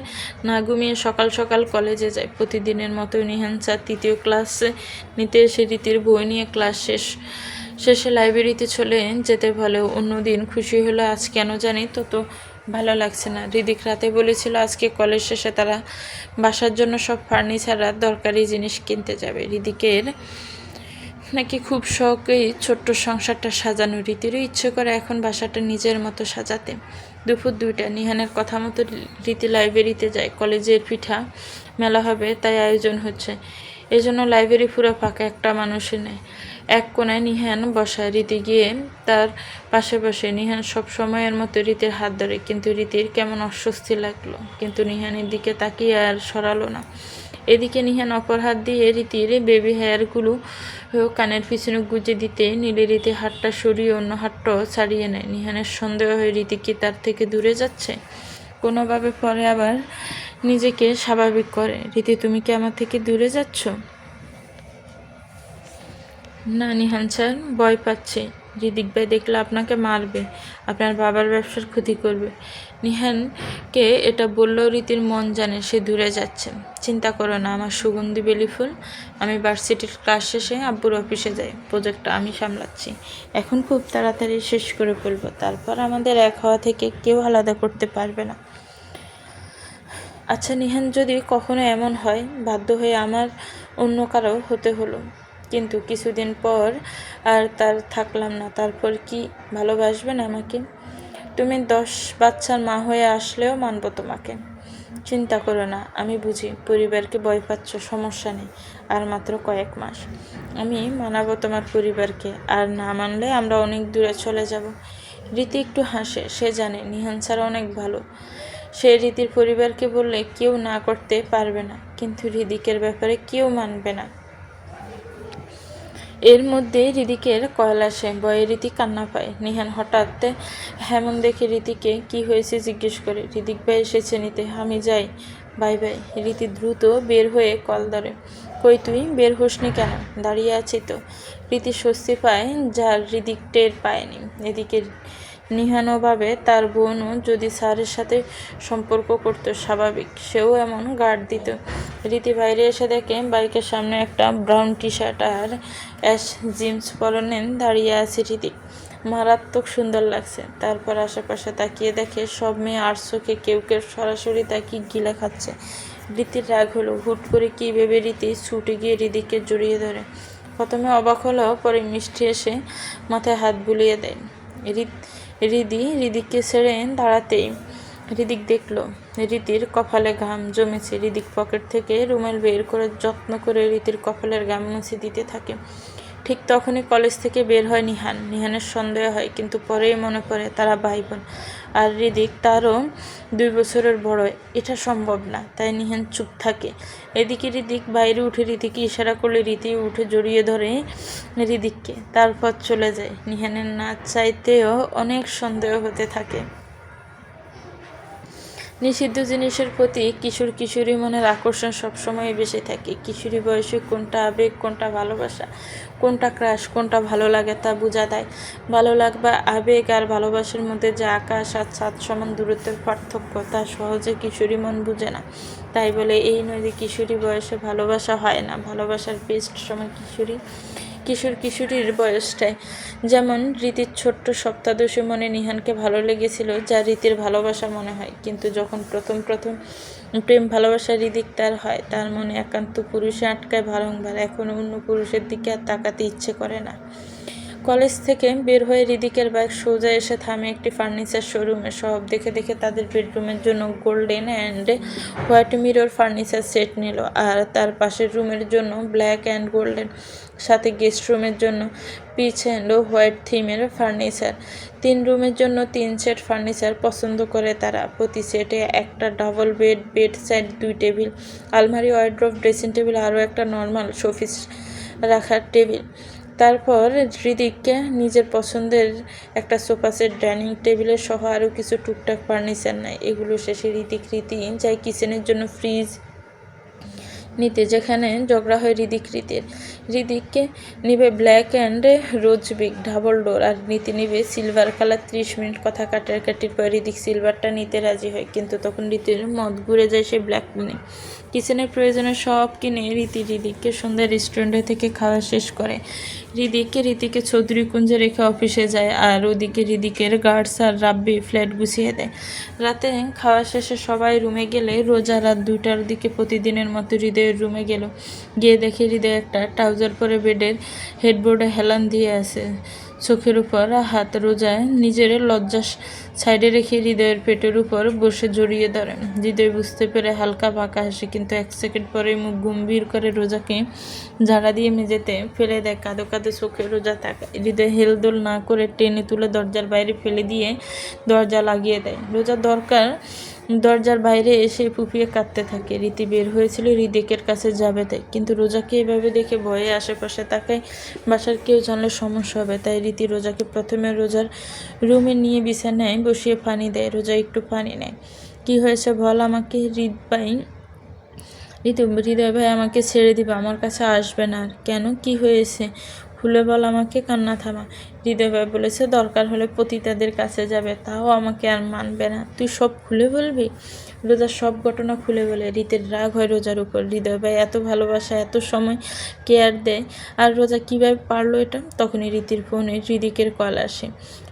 না ঘুমিয়ে সকাল সকাল কলেজে যায়। প্রতিদিনের মতো নিহান স্যার 3য় ক্লাসে নিতে এসে রীতির বই নিয়ে ক্লাস শেষে লাইব্রেরিতে চলে যেতে বলে। অন্যদিন খুশি হলো, আজ কেন জানি তত ভালো লাগছে না। হৃদিক রাতে বলেছিল আজকে কলেজ শেষে তারা বাসার জন্য সব ফার্নিচার আর দরকারি জিনিস কিনতে যাবে। হৃদিকের নাকি খুব শখ এই ছোট্ট সংসারটা সাজানো। রীতিরও ইচ্ছে করে এখন বাসাটা নিজের মতো সাজাতে। দুপুর 2টা নিহানের কথা মতো রীতি লাইব্রেরিতে যায়। কলেজের পিঠা মেলা হবে তাই আয়োজন হচ্ছে, এজন্য লাইব্রেরি পুরো ফাঁকা, একটা মানুষের নেই। এক কোণায় নিহান বসায়, রীতি গিয়ে তার পাশে বসে। নিহান সব সময়ের মতো রীতির হাত ধরে, কিন্তু রীতির কেমন অস্বস্তি লাগলো, কিন্তু নিহানের দিকে তাকিয়ে আর সরালো না। এদিকে নিহান অপর হাত দিয়ে রীতির বেবি হেয়ারগুলো কানের পিছনে গুজে দিতে নিলে রীতি হাতটা সরিয়ে অন্য হাতটাও ছাড়িয়ে নেয়। নিহানের সন্দেহ হয় রীতি কি তার থেকে দূরে যাচ্ছে। কোনোভাবে পরে আবার নিজেকে স্বাভাবিক করে, রীতি তুমি কি আমার থেকে দূরে যাচ্ছ? না নিহান স্যার, ভয় পাচ্ছে। হৃদিক ভাই দেখলে আপনাকে মারবে, আপনার বাবার ব্যবসার ক্ষতি করবে। নিহানকে এটা বললেও রীতির মন জানে সে দূরে যাচ্ছে। চিন্তা করো না আমার সুগন্ধি বেলি ফুল, আমি ভার্সিটির ক্লাস শেষে আব্বুর অফিসে যাই। প্রজেক্টটা আমি সামলাচ্ছি, এখন খুব তাড়াতাড়ি শেষ করে ফেলবো, তারপর আমাদের এক হওয়া থেকে কেউ আলাদা করতে পারবে না। আচ্ছা নিহান, যদি কখনো এমন হয় বাধ্য হয়ে আমার অন্য কারো হতে হলো, কিন্তু কিছুদিন পর আর তার থাকলাম না, তারপর কি ভালোবাসবেন আমাকে? তুমি 10 বাচ্চার মা হয়ে আসলেও মানব তোমাকে। চিন্তা করো না, আমি বুঝি পরিবারকে ভয় পাচ্ছ, সমস্যা নেই, আর মাত্র কয়েক মাস আমি মানাবো তোমার পরিবারকে, আর না মানলে আমরা অনেক দূরে চলে যাব। রীতি একটু হাসে, সে জানে নিহান স্যার অনেক ভালো। সে রীতির পরিবারকে বললে কেউ না করতে পারবে না, কিন্তু হৃদিকের ব্যাপারে কেউ মানবে না। এর মধ্যে হৃদিকের কল আসে, ভয়ে রীতি কান্না পায়। নিহান হঠাৎ হেমন দেখে রীতিকে কি হয়েছে জিজ্ঞেস করে। হৃদিক ভাই এসেছে নিতে, আমি যাই, বাই বাই। রীতি দ্রুত বের হয়ে কল ধরে। কই তুই, বের হোসনি কেন? দাঁড়িয়ে আছি তো। রীতি স্বস্তি পায়, যার হৃদিক টের পায়নি। এদিকে নিহানও ভাবে তার বোনও যদি স্যারের সাথে সম্পর্ক করতো স্বাভাবিক, সেও এমন গার্ড দিত। রীতি বাইরে এসে দেখে বাইকের সামনে একটা ব্রাউন টি শার্ট আর অ্যাশ জিন্স পরনে দাঁড়িয়ে আছে হৃদিক। মারাত্মক সুন্দর লাগছে। তারপর আশেপাশে তাকিয়ে দেখে সব মেয়ে আর চোখে কেউ কেউ সরাসরি তাকিয়ে গিলে খাচ্ছে। রীতির রাগ হলো, হুট করে কী ভেবে রীতি ছুটে গিয়ে হৃদিককে জড়িয়ে ধরে। প্রথমে অবাক হলেও পরে মিষ্টি এসে মাথায় হাত বুলিয়ে দেয়। রিদিককে ছেড়ে দাঁড়াতেই রিদিক দেখল রীতির কপালে ঘাম জমেছে। রিদিক পকেট থেকে রুমাল বের করে যত্ন করে রীতির কপালের ঘাম মুছে দিতে থাকে। ঠিক তখনই কলেজ থেকে বের হয় নিহানের সন্দেহ হয়, কিন্তু পরেই মনে পড়ে তারা ভাই বোন, আর রিদিক তারও 2 বছরের বড়। এটা সম্ভব না, তাই নিহান চুপ থাকে। এদিকে রিদিক বাইরে উঠে রীতিকে ইশারা করলে রীতি উঠে জড়িয়ে ধরে রিদিককে, তারপর চলে যায়। নিহানের না চাইতেও অনেক সন্দেহ হতে থাকে। নিষিদ্ধ জিনিসের প্রতি কিশোরী মনের আকর্ষণ সবসময় বেশি থাকে। কিশোরী বয়সে কোনটা আবেগ, কোনটা ভালোবাসা, কোনটা ক্রাশ, কোনটা ভালো লাগে তা বোঝা দেয়। ভালো লাগবা আবেগ আর ভালোবাসার মধ্যে যে আকাশ আর চাঁদ সমান দূরত্বের পার্থক্য, তা সহজে কিশোরী মন বুঝে না। তাই বলে এই নয় যে কিশোরী বয়সে ভালোবাসা হয় না। ভালোবাসার বেস্ট সময় কিশোরীর বয়সটায়। যেমন রীতির ছোট্ট সপ্তাদশী মনে নিহানকে ভালো লেগেছিল, যা রীতির ভালোবাসা মনে হয়। কিন্তু যখন প্রথম প্রেম ভালোবাসা রিদিক তার হয়, তার মনে একান্ত পুরুষে আটকায় বারংবার। এখন অন্য পুরুষের দিকে আর তাকাতে ইচ্ছে করে না। কলেজ থেকে বের হয়ে রিদিকের বাইক সোজা এসে থামে একটি ফার্নিচার শোরুমে। সব দেখে তাদের বেডরুমের জন্য golden and white mirror furniture set নিল, আর তার পাশের রুমের জন্য ব্ল্যাক অ্যান্ড গোল্ডেন, সাথে গেস্ট রুমের জন্য পিচ অ্যান্ড হোয়াইট থিমের ফার্নিচার। 3 রুমের জন্য 3 সেট ফার্নিচার পছন্দ করে তারা। প্রতি সেটে একটা ডাবল বেড সাইড 2 টেবিল, আলমারি, ওয়ার্ড্রোব, ড্রেসিং টেবিল, আরও একটা নর্মাল শোপিস রাখার টেবিল। তারপর হৃদিককে নিজের পছন্দের একটা সোফা সেট, ডাইনিং টেবিলের সহ আরও কিছু টুকটাক ফার্নিচার নেয়। এগুলো শেষে রীতি যায় কিচেনের জন্য ফ্রিজ নিতে, যেখানে ঝগড়া হয় রিদিককে নিবে black and rose big double door, আর নিবে সিলভার কালার। 30 মিনিট কথা কাটাকাটির পর রিদিক সিলভারটা নিতে রাজি হয়, কিন্তু তখন রীতির মত ঘুরে যায়, সে ব্ল্যাক কিনে। কিচেনের প্রয়োজনে সব কিনে রিদিককে সন্ধ্যায় রেস্টুরেন্টে থেকে খাওয়া শেষ করে। রীতিকে চৌধুরী কুঞ্জে রেখে অফিসে যায়, আর ওদিকে রিদিকের গার্ডস আর রাব্বি ফ্ল্যাট গুছিয়ে দেয়। রাতে খাওয়া শেষে সবাই রুমে গেলে রোজা রাত 2টার দিকে প্রতিদিনের মতো হৃদয়ের রুমে গিয়ে দেখে হৃদয় একটা ট্রাউজার পরে বেডের হেডবোর্ডে হেলান দিয়ে আছে, চোখের উপর হাত। রোজায় নিজের লজ্জা সাইডে রেখে হৃদয়ের পেটের উপর বসে জড়িয়ে ধরে। হৃদয় বুঝতে পেরে হালকা বাঁকা হাসে, কিন্তু 1 সেকেন্ড পরে মুখ গম্ভীর করে রোজাকে ঝাড়া দিয়ে মেঝেতে ফেলে দেয়। কাঁদো চোখে রোজা তাকায়। হৃদয় হেলদোল না করে টেনে তুলে দরজার বাইরে ফেলে দিয়ে দরজা লাগিয়ে দেয়। দরজার বাইরে এসে ফুপিয়ে কাঁদতে থাকে। রীতি বের হয়েছিল হৃদিকের কাছে যাবে তাই, কিন্তু রোজাকে এভাবে দেখে ভয়ে আশেপাশে তাকায়। বাসার কেউ জানলে সমস্যা হবে, তাই রীতি রোজাকে প্রথমে রোজার রুমে নিয়ে বিছানায় বসিয়ে পানি দেয়। রোজা একটু পানি নেয়। কি হয়েছে বল আমাকে হৃদয় ভাই, আমাকে ছেড়ে দিবে, আমার কাছে আসবে না আর। কেন, কি হয়েছে খুলে বল আমাকে, কান্না থামা। হৃদয় ভাই বলেছে দরকার হলে পতিতাদের কাছে যাবে, তাও আমাকে আর মানবে না। তুই সব খুলে বলবি? রোজা সব ঘটনা খুলে বলে। রীতির রাগ হয় রোজার উপর। হৃদয় ভাই এত ভালোবাসা, এত সময় কেয়ার দেয়, আর রোজা কীভাবে পারলো এটা? তখনই রীতির ফোনে হৃদিকের কল আসে।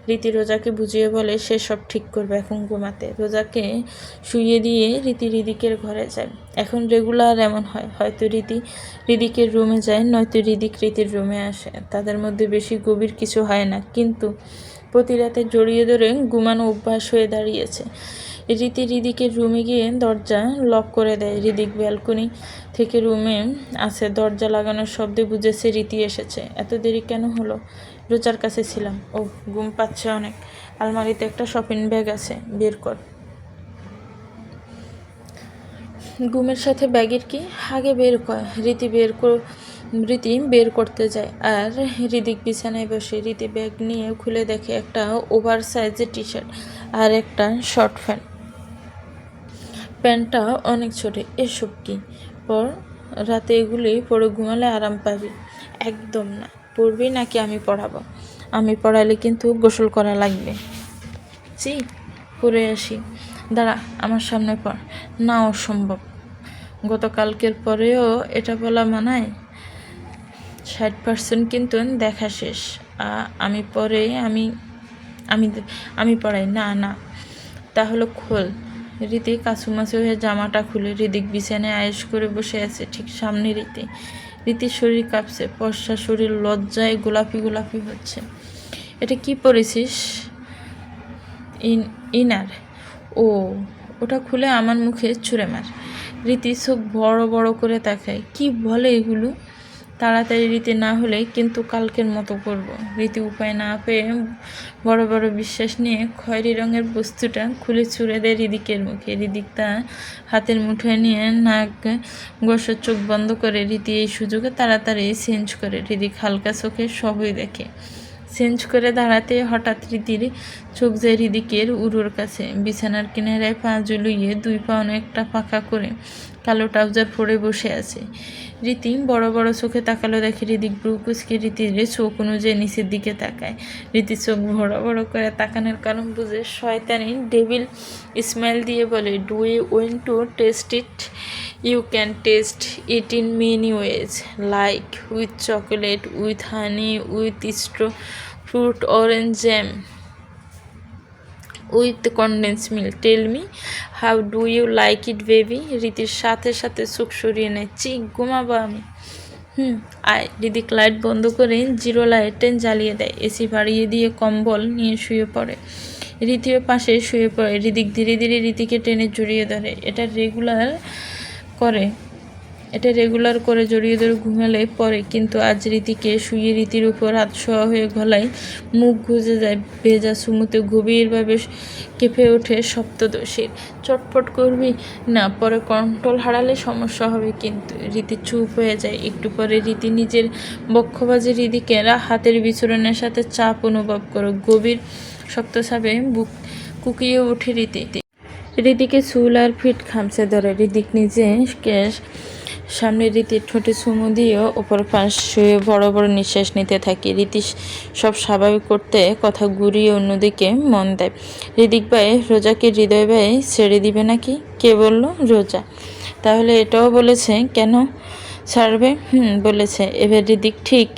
রীতি রোজাকে বুঝিয়ে বলে সে সব ঠিক করবে, এখন ঘুমাতে। রোজাকে শুইয়ে দিয়ে হৃদিকের ঘরে যায়। এখন রেগুলার এমন হয়, হয়তো হৃদিকের রুমে যায়, নয়তো রীতির রুমে আসে। তাদের মধ্যে বেশি গভীর কিছু হয় না, কিন্তু প্রতি রাতে জড়িয়ে ধরে ঘুমানো অভ্যাস হয়ে দাঁড়িয়েছে। হৃদিকের রুমে গিয়ে দরজা লক করে দেয়। হৃদিক ব্যালকনি থেকে রুমে আসে। দরজা লাগানোর শব্দে বুঝেছে রীতি এসেছে। এত দেরি কেন হলো? রোজার কাছে ছিলাম। ও, ঘুম পাচ্ছে অনেক। আলমারিতে একটা শপিং ব্যাগ আছে, বের কর। ঘুমের সাথে ব্যাগের কি? আগে বের কর। রীতি বের করতে যায়, আর হৃদিক বিছানায় বসে। রীতি ব্যাগ নিয়ে খুলে দেখে একটা ওভার সাইজের টি শার্ট আর একটা শর্ট প্যান্টটা অনেক ছোট। এসব কি? পর, রাতে এগুলি পরে ঘুমালে আরাম পাবি। একদম না। পড়বি নাকি আমি পড়াবো? আমি পড়ালে কিন্তু গোসল করা লাগবে। পরে আসি। দাঁড়া, আমার সামনে পড়। না, অসম্ভব। গতকালকের পরেও এটা বলা মানায়? 60% কিন্তু দেখা শেষ। আমি পড়াই। না, তাহলে খোল। রীতি কাছুমাছু হয়ে জামাটা খুলে। হৃদিক বিছানায় আয়েশ করে বসে আছে, ঠিক সামনে রীতির শরীর কাঁপছে, ফর্সা শরীর লজ্জায় গোলাপি হচ্ছে। এটা কি পরেছিস? ইনার। ও, ওটা খুলে আমার মুখে ছুঁড়ে মার। রীতি চোখ বড় বড় করে তাকায়। কি বলে এগুলো? তাড়াতাড়ি রীতি না হলে কিন্তু কালকের মতো করব। রীতি উপায় না পেয়ে বড় বড় বিশ্বাস নিয়ে খয়েরি রঙের বস্তুটা খুলে ছুঁড়ে দেয় রিদিকের মুখে। রিদিক তা হাতের মুঠোয় নিয়ে নাক গোসর চোখ বন্ধ করে। রীতি এই সুযোগে তাড়াতাড়ি চেঞ্জ করে। রিদিক হালকা চোখে সবই দেখে। চেঞ্জ করে দাঁড়াতে হঠাৎ রীতির চোখ যায় রিদিকের উরুর কাছে। বিছানার কিনারায় পা ঝুলিয়ে দুই পা অনেকটা ফাঁকা করে কালো ট্রাউজার পরে বসে আছে। রীতি বড় বড় চোখে তাকালো, দেখে রিদিক ব্রু কুচকে রীতির চোখ অনুযায়ী নিচের দিকে তাকায়। রীতির চোখ বড় বড় করে তাকানোর কারণ বুঝে শয়তানি ডেভিল স্মাইল দিয়ে বলে, do you went to taste it? You can taste it in many ways, like with chocolate, with honey, with straw fruit, orange jam, with condense milk. Tell me, how do you like it baby? রীতির সাথে সাথে চোখ সরিয়ে নেয়। চিক, ঘুমাবো আমি। আয়। রিদিক light বন্ধ করে জিরো লাইটে জ্বালিয়ে দেয়। এসি বাড়িয়ে দিয়ে কম্বল নিয়ে শুয়ে পড়ে। রীতিও পাশে শুয়ে পড়ে। রিদিক ধীরে ধীরে রীতিকে টেনে জড়িয়ে ধরে। রেগুলার করে জড়িয়ে ধরে ঘুমালে পরে, কিন্তু আজ রীতিকে শুয়ে রীতির উপর হাত শোয়া হয়ে গলায় মুখ গুজে যায়। ভেজা সুমুতে গভীরভাবে কেঁপে ওঠে সপ্তদশীর। চটপট করবি না, পরে কন্ট্রোল হারালে সমস্যা হবে কিন্তু। রীতি চুপ হয়ে যায়। একটু পরে রীতি নিজের বক্ষবাজে হৃদিকের হাতের বিচরণের সাথে চাপ অনুভব করো। গভীর শক্ত চাপে বুক কুকিয়ে ওঠে রীতি। হৃদিকে চুল আর ফিট খামচে ধরে। হৃদিক নিজে সামনে রীতির ঠোঁটে চুমু দিয়ে ওপর পাশ শুয়ে বড় বড় নিঃশ্বাস নিতে থাকে। রীতি সব স্বাভাবিক করতে কথা ঘুরিয়ে অন্যদিকে মন দেয়। হৃদিক ভাই রোজাকে হৃদয় ভাই ছেড়ে দিবে নাকি? কে বলল? রোজা। তাহলে এটাও বলেছে কেন ছাড়বে? বলেছে। এবার হৃদিক ঠিক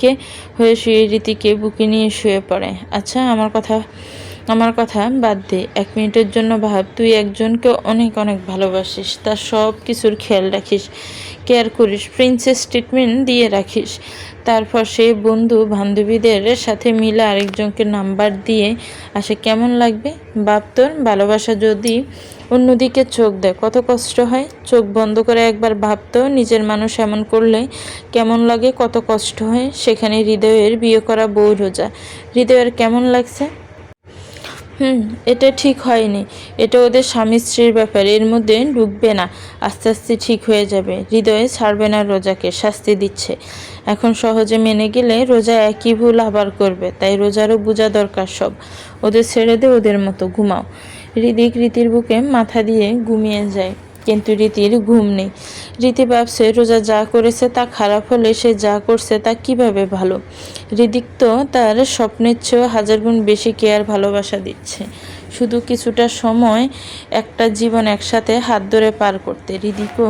হয়ে শুয়ে রীতিকে বুকে নিয়ে শুয়ে পড়ে। আচ্ছা, আমার কথা বাদ দে। 1 মিনিটের জন্য ভাব, তুই একজনকে অনেক অনেক ভালোবাসিস, তার সব কিছুর খেয়াল রাখিস, কেয়ার করিস, প্রিন্সেস ট্রিটমেন্ট দিয়ে রাখিস। তারপর সেই বন্ধু বান্ধবীদের সাথে মিলে আরেকজনকে নাম্বার দিয়ে আসে, কেমন লাগবে? বাপ, তোর ভালোবাসা যদি অন্যদিকে চোখ দেয় কত কষ্ট হয়। চোখ বন্ধ করে একবার ভাবতো, নিজের মানুষ এমন করলে কেমন লাগে, কত কষ্ট হয়। সেখানে হৃদয়ের বিয়ে করা বউ রোজা। হৃদয়ের কেমন লাগছে? এটা ঠিক হয়নি। এটা ওদের স্বামী স্ত্রীর ব্যাপার, এর মধ্যে ঢুকবে না। আস্তে আস্তে ঠিক হয়ে যাবে। হৃদয়ে ছাড়বে না রোজাকে, শাস্তি দিচ্ছে। এখন সহজে মেনে গেলে রোজা একই ভুল আবার করবে। তাই রোজারও বোঝা দরকার সব। ওদের ছেড়ে দে, ওদের মতো ঘুমাও। রীতির বুকে মাথা দিয়ে ঘুমিয়ে যায়। কিন্তু রীতির ঘুম নেই। রীতি ভাবছে রোজা যা করেছে তা খারাপ হলে সে যা করছে তা কিভাবে ভালো। হৃদিক তো তার স্বপ্নের চেয়েও 1000 গুণ বেশি কেয়ার ভালোবাসা দিচ্ছে, শুধু কিছুটা সময়, একটা জীবন একসাথে হাত ধরে পার করতে। হৃদিকও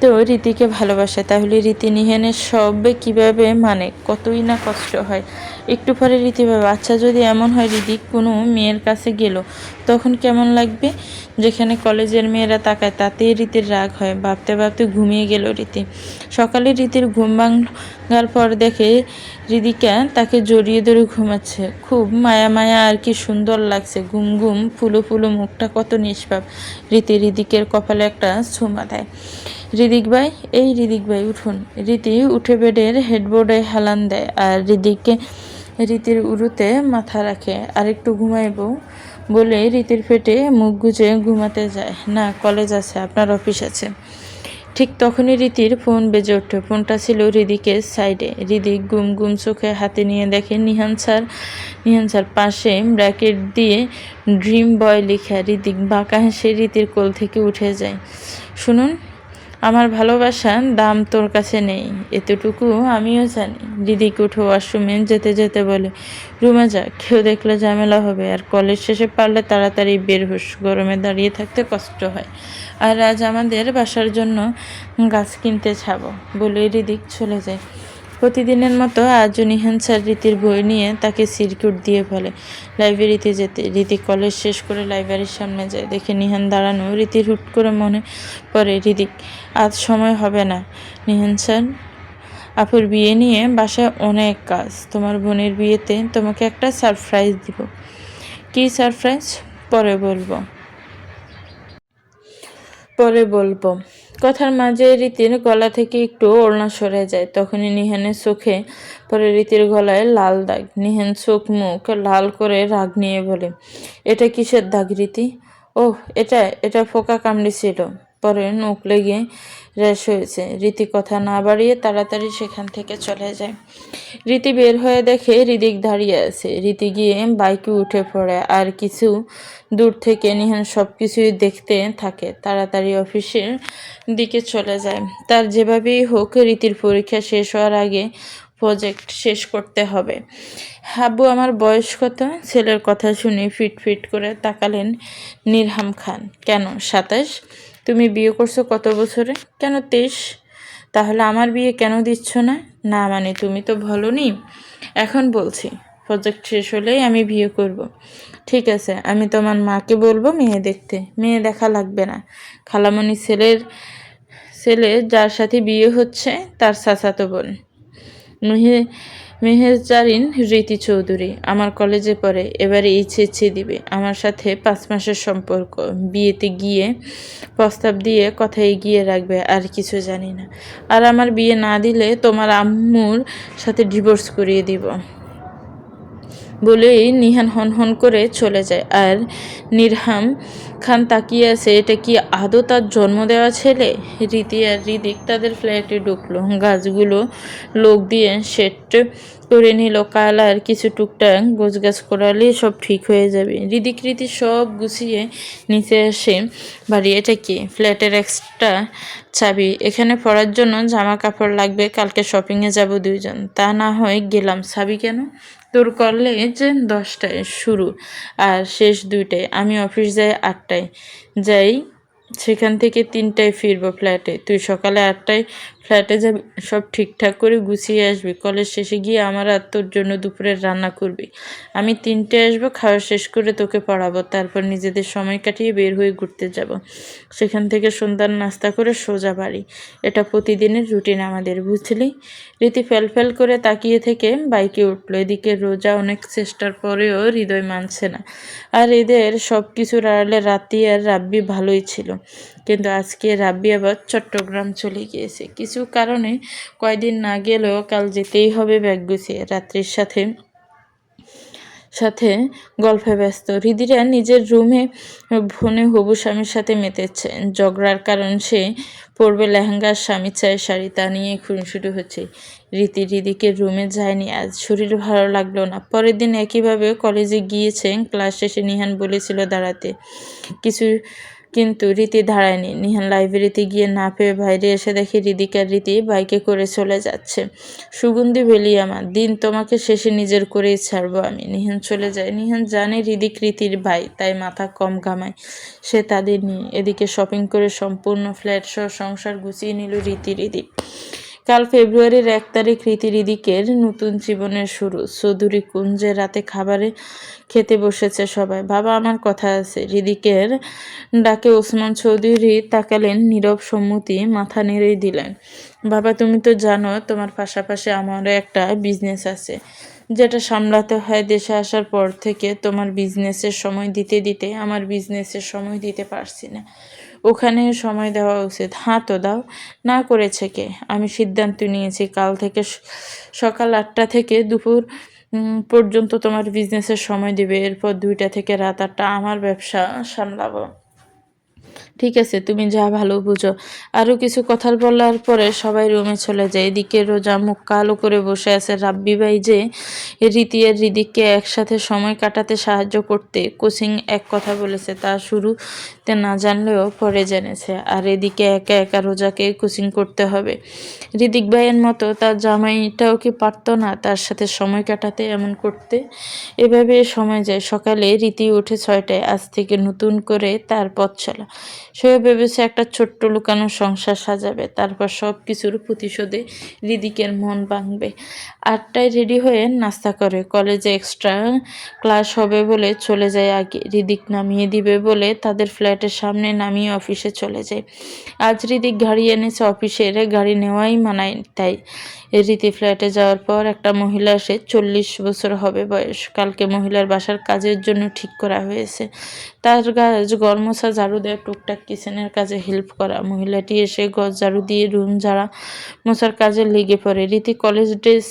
তো রীতিকে ভালোবাসে। তাহলে রীতি নিহানের সব কিভাবে মানে, কতই না কষ্ট হয়। একটু পরে রীতি ভাবে, আচ্ছা যদি এমন হয় হৃদিক কোনো মেয়ের কাছে গেল তখন কেমন লাগবে? যেখানে কলেজের মেয়েরা তাকায় তাতেই রীতির রাগ হয়। ভাবতে ভাবতে ঘুমিয়ে গেল রীতি। সকালে রীতির ঘুম ভাঙার পর দেখে হৃদিকা তাকে জড়িয়ে ধরে ঘুমাচ্ছে। খুব মায়া মায়া আর কি সুন্দর লাগছে। ঘুম ঘুম ফুলো ফুলো মুখটা কত নিষ্পাপ। হৃদিকের কপালে একটা ছোঁয়া দেয়। হৃদিক ভাই উঠুন। রীতি উঠে বেডের হেডবোর্ডে হেলান দেয় আর রীতির উরুতে মাথা রাখে। আর একটু ঘুমাইব বলে রীতির পেটে মুখ গুজে ঘুমাতে যায়। না, কলেজ আছে, আপনার অফিস আছে। ঠিক তখনই রীতির ফোন বেজে ওঠে। ফোনটা ছিল হৃদিকের সাইডে। হৃদিক গুম গুম চোখে হাতে নিয়ে দেখে নিহান স্যার পাশে ব্র্যাকেট দিয়ে ড্রিম বয় লেখা। হৃদিক বাঁকা হেসে রীতির কোল থেকে উঠে যায়। শুনুন, আমার ভালোবাসার দাম তোর কাছে নেই, এতটুকু আমিও জানি। হৃদিক উঠে ওয়াশরুমে যেতে যেতে বলে, রুমে যা, কেউ দেখলে ঝামেলা হবে। আর কলেজ শেষে পারলে তাড়াতাড়ি বের হোস, গরমে দাঁড়িয়ে থাকতে কষ্ট হয়। আর আজ আমাদের বাসার জন্য গাছ কিনতে যাবো বলে হৃদিক চলে যায়। প্রতিদিনের মতো আজও নিহান স্যার রীতির বই নিয়ে তাকে সিরকুট দিয়ে বলে লাইব্রেরিতে যেতে। রীতি কলেজ শেষ করে লাইব্রেরির সামনে যায়, দেখে নিহান দাঁড়ানো। রীতির হুট করে মনে পড়ে, হৃদিক আজ সময় হবে না। নিহান স্যার, আপুর বিয়ে নিয়ে বাসায় অনেক কাজ, তোমার বোনের বিয়েতে তোমাকে একটা সারপ্রাইজ দিব। কী সারপ্রাইজ? পরে বলবো পরে বলবো কথার মাঝে রীতির গলা থেকে একটু ওড়না সরে যায়। তখনই নিহানের চোখে পরে রীতির গলায় লাল দাগ। নিহান চোখ মুখ লাল করে রাগ নিয়ে বলে, এটা কিসের দাগ রীতি? ওহ, এটা এটা ফোকা কামড়েছিল, পরে নখ লেগে র্যাশ হয়েছে। রীতি কথা না বাড়িয়ে তাড়াতাড়ি সেখান থেকে চলে যায়। রীতি বের হয়ে দেখে হৃদিক দাঁড়িয়ে আছে। রীতি গিয়ে বাইকে উঠে পড়ে আর কিছু দূর থেকে নিহান সব কিছুই দেখতে থাকে। তাড়াতাড়ি অফিসের দিকে চলে যায়। তার যেভাবেই হোক রীতির পরীক্ষা শেষ হওয়ার আগে প্রজেক্ট শেষ করতে হবে। আব্বু, আমার বয়স কত? ছেলের কথা শুনে ফিট ফিট করে তাকালেন নিরহাম খান। কেন 27? তুমি বিয়ে করছো কত বছরে? কেন 23? তাহলে আমার বিয়ে কেন দিচ্ছ না? না মানে তুমি তো বলোনি। এখন বলছি, প্রজেক্ট শেষ হলেই আমি বিয়ে করব। ঠিক আছে, আমি তোমার মাকে বলবো মেয়ে দেখতে। মেয়ে দেখা লাগবে না, খালামণি ছেলে যার সাথে বিয়ে হচ্ছে তার চাচাতো বোন মেহেজারিন রীতি চৌধুরী আমার কলেজে পড়ে, এবারে এইচএসসি দিবে। আমার সাথে 5 মাসের সম্পর্ক, বিয়েতে গিয়ে প্রস্তাব দিয়ে কথা এগিয়ে রাখবে, আর কিছু জানি না। আর আমার বিয়ে না দিলে তোমার আম্মুর সাথে ডিভোর্স করিয়ে দিব বলেই নিহান হনহন করে চলে যায়। আর নিরহাম খান তাকিয়ে আছে। এটা কি আদৌ তার জন্ম দেওয়া ছেলে? রীতি আর হৃদিক তাদের ফ্ল্যাটে ঢুকলো। গাছগুলো লোক দিয়ে সেট করে নিল। কাল আর কিছু টুকটাক গোছগাছ করালে সব ঠিক হয়ে যাবে। রীতি সব গুছিয়ে নিচে আসে বাড়ি। এটা কি? ফ্ল্যাটের এক্সট্রা চাবি। এখানে পড়ার জন্য জামা কাপড় লাগবে, কালকে শপিংয়ে যাব 2 জন। তা না হয় গেলাম। চাবি কেন? তোর কলেজ 10টায় শুরু আর শেষ 2টায়। আমি অফিস যাই 8টায়, যাই সেখান থেকে 3টায় ফিরবো ফ্ল্যাটে। তুই সকালে 8টায় ফ্ল্যাটে যাবি, সব ঠিকঠাক করে গুছিয়ে আসবি। কলেজ শেষে গিয়ে আমার আর তোর জন্য দুপুরের রান্না করবি। আমি 3টায় আসবো, খাওয়া শেষ করে তোকে পড়াবো। তারপর নিজেদের সময় কাটিয়ে বের হয়ে ঘুরতে যাব। সেখান থেকে সন্ধ্যার নাস্তা করে সোজা বাড়ি। এটা প্রতিদিনের রুটিন আমাদের, বুঝলি? রীতি ফেল করে তাকিয়ে থেকে বাইকে উঠলো। এদিকে রোজা অনেক চেষ্টার পরেও হৃদয় মানছে না। আর এদের সব কিছুর আড়ালে রাতি আর রাব্বি ভালোই ছিল, কিন্তু আজকে রাব্বি আবার চট্টগ্রাম চলে গিয়েছে কিছু কারণে। কয়দিন না গেলেও কাল যেতেই হবে ব্যাগ গুছিয়ে। রাত্রির সাথে সাথে গল্পে ব্যস্ত। হৃদিরা নিজের রুমে ফোনে হবু স্বামীর সাথে মেতেছে। ঝগড়ার কারণ সে পরবে লেহেঙ্গার, স্বামী চায় শাড়ি, তা নিয়ে খুনসুটি হচ্ছে। হৃদিকে রুমে যায়নি আজ, শরীর ভালো লাগলো না। পরের দিন একইভাবে কলেজে গিয়েছে। ক্লাস শেষে নিহান বলেছিল দাঁড়াতে, কিন্তু রীতি দাঁড়ায়নি। নিহান লাইব্রেরিতে গিয়ে না পেয়ে বাইরে এসে দেখে হৃদিক আর রীতি বাইকে করে চলে যাচ্ছে। সুগন্ধি ভেলি আমার দিন, তোমাকে শেষে নিজের করেই ছাড়বো আমি। নিহান চলে যায়। নিহান জানে হৃদিক রীতির ভাই, তাই মাথা কম ঘামায় সে তাদের নিয়ে। এদিকে শপিং করে সম্পূর্ণ ফ্ল্যাট সহ সংসার গুছিয়ে নিল হৃদিক। কাল ফেব্রুয়ারির 1 তারিখ হৃদিকের নতুন জীবনের শুরু। চৌধুরী কুঞ্জে রাতে খাবারে খেতে বসেছে সবাই। বাবা, আমার কথা আছে। হৃদিকের ডাকে ওসমান চৌধুরী তাকালেন, নীরব সম্মতি মাথা নেড়েই দিলেন। বাবা, তুমি তো জানো তোমার পাশাপাশি আমারও একটা বিজনেস আছে, যেটা সামলাতে হয়। দেশে আসার পর থেকে তোমার বিজনেসের সময় দিতে দিতে আমার বিজনেসের সময় দিতে পারছি না। ওখানে সময় দেওয়া উচিত। হ্যাঁ তো দাও। না করেছে কে? আমি সিদ্ধান্ত নিয়েছি কাল থেকে সকাল 8টা থেকে দুপুর পর্যন্ত তোমার বিজনেসের সময় দিবে। এরপর 2টা থেকে রাত 8টা আমার ব্যবসা সামলাবো। ঠিক আছে, তুমি যা ভালো বুঝো। আরও কিছু কথা বলার পরে সবাই রুমে চলে যায়। এদিকে রোজা মুখ কালো করে বসে আছে। রাব্বি ভাই যে রীতি আর হৃদিককে একসাথে সময় কাটাতে সাহায্য করতে কোচিং এক কথা বলেছে, তা শুরুতে না জানলেও পরে জেনেছে। আর এদিকে একা একা রোজাকে কোচিং করতে হবে। হৃদিক ভাইয়ের মতো তার জামাইটাও কি পারতো না তার সাথে সময় কাটাতে, এমন করতে? এভাবে সময় যায়। সকালে রীতি উঠে 6টায়। আজ থেকে নতুন করে তার পথ চলা। সেও ভেবেছে একটা ছোট্ট লুকানো সংসার সাজাবে, তারপর সব কিছুর প্রতিশোধে হৃদিকের মন ভাঙবে। 8টায় রেডি হয়ে নাস্তা করে কলেজে এক্সট্রা ক্লাস হবে বলে চলে যায় আগে। হৃদিক নামিয়ে দিবে বলে তাদের ফ্ল্যাট ফ্ল্যাটের সামনে নামিয়ে অফিসে চলে যায়। আজ ঋতিক গাড়ি এনেছে অফিসের, গাড়ি নেওয়াই মানায় তাই। রীতি ফ্ল্যাটে যাওয়ার পর একটা মহিলা আসে, 40 বছর হবে বয়স। কালকে মহিলার বাসার কাজের জন্য ঠিক করা হয়েছে। তার কাজ ঘর মোছা, ঝাড়ু দেওয়া, টুকটাক কিচেনের কাজে হেল্প করা। মহিলাটি এসে ঘর ঝাড়ু দিয়ে রুম ঝাড়া মোছার কাজে লেগে পড়ে। রীতি কলেজ ড্রেস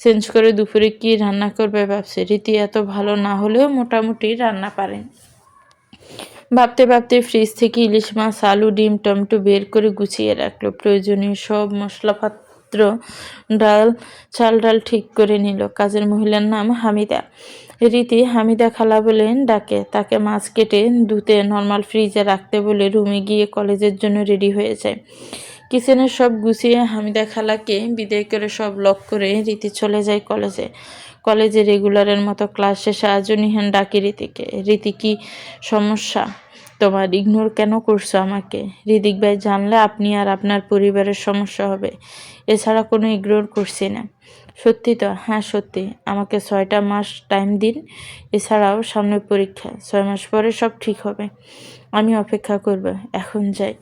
চেঞ্জ করে দুপুরে কি রান্না করবে ভাবছে। রীতি এত ভালো না হলেও মোটামুটি রান্না পারেন। ভাবতে ভাবতে ফ্রিজ থেকে ইলিশ মাছ, আলু, ডিম, টমেটো বের করে গুছিয়ে রাখলো। প্রয়োজনীয় সব মশলাপাত্র, চাল ডাল ঠিক করে নিল। কাজের মহিলার নাম হামিদা। রীতি হামিদা খালা বলে ডাকে। তাকে মাছ কেটে ধুতে নর্মাল ফ্রিজে রাখতে বলে রুমে গিয়ে কলেজের জন্য রেডি হয়ে যায়। কিচেনের সব গুছিয়ে হামিদা খালাকে বিদায় করে সব লক করে রীতি চলে যায় কলেজে। কলেজে রেগুলারের মতো ক্লাস শেষে আজও নিহান ডাকে রীতিকে। রীতি, কি সমস্যা তোমার? ইগনোর কেন করছো আমাকে? হৃদিক ভাই, জানলে আপনি আর আপনার পরিবারের সমস্যা হবে। এছাড়া কোনো ইগনোর করছি না। সত্যি তো? হ্যাঁ সত্যি। আমাকে 6টা মাস টাইম দিন। এছাড়াও সামনে পরীক্ষা, 6 মাস পরে সব ঠিক হবে। আমি অপেক্ষা করব। এখন যাই।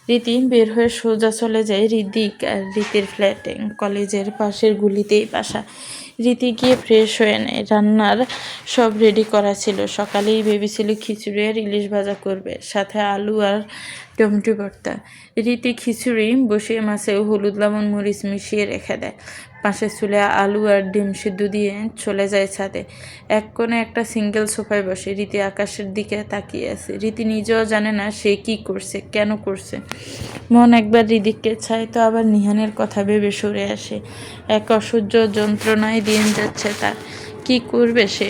রীতি বের হয়ে সোজা চলে যায় হৃদিক আর রীতির ফ্ল্যাটে। কলেজের পাশের গুলিতেই বাসা। রীতি গিয়ে ফ্রেশ হয়ে নেয়। রান্নার সব রেডি করা ছিল। সকালেই ভেবেছিল খিচুড়ি আর ইলিশ ভাজা করবে, সাথে আলু আর টমেটো ভর্তা। রীতি খিচুড়ি বসিয়ে মাছে হলুদ, লবণ, মরিচ মিশিয়ে রেখে দেয়। পাশের চুলে আলু আর ডিম সিদ্ধ দিয়ে চলে যায় ছাদে। এক কোণে একটা সিঙ্গেল সোফায় বসে রীতি আকাশের দিকে তাকিয়ে আছে। রীতি নিজেও জানে না সে কি করছে, কেন করছে। মন একবার হৃদিককে চায় তো আবার নিহানের কথা ভেবে সরে আসে। এক অসহ্য যন্ত্রণায় দিন যাচ্ছে তার। কি করবে সে?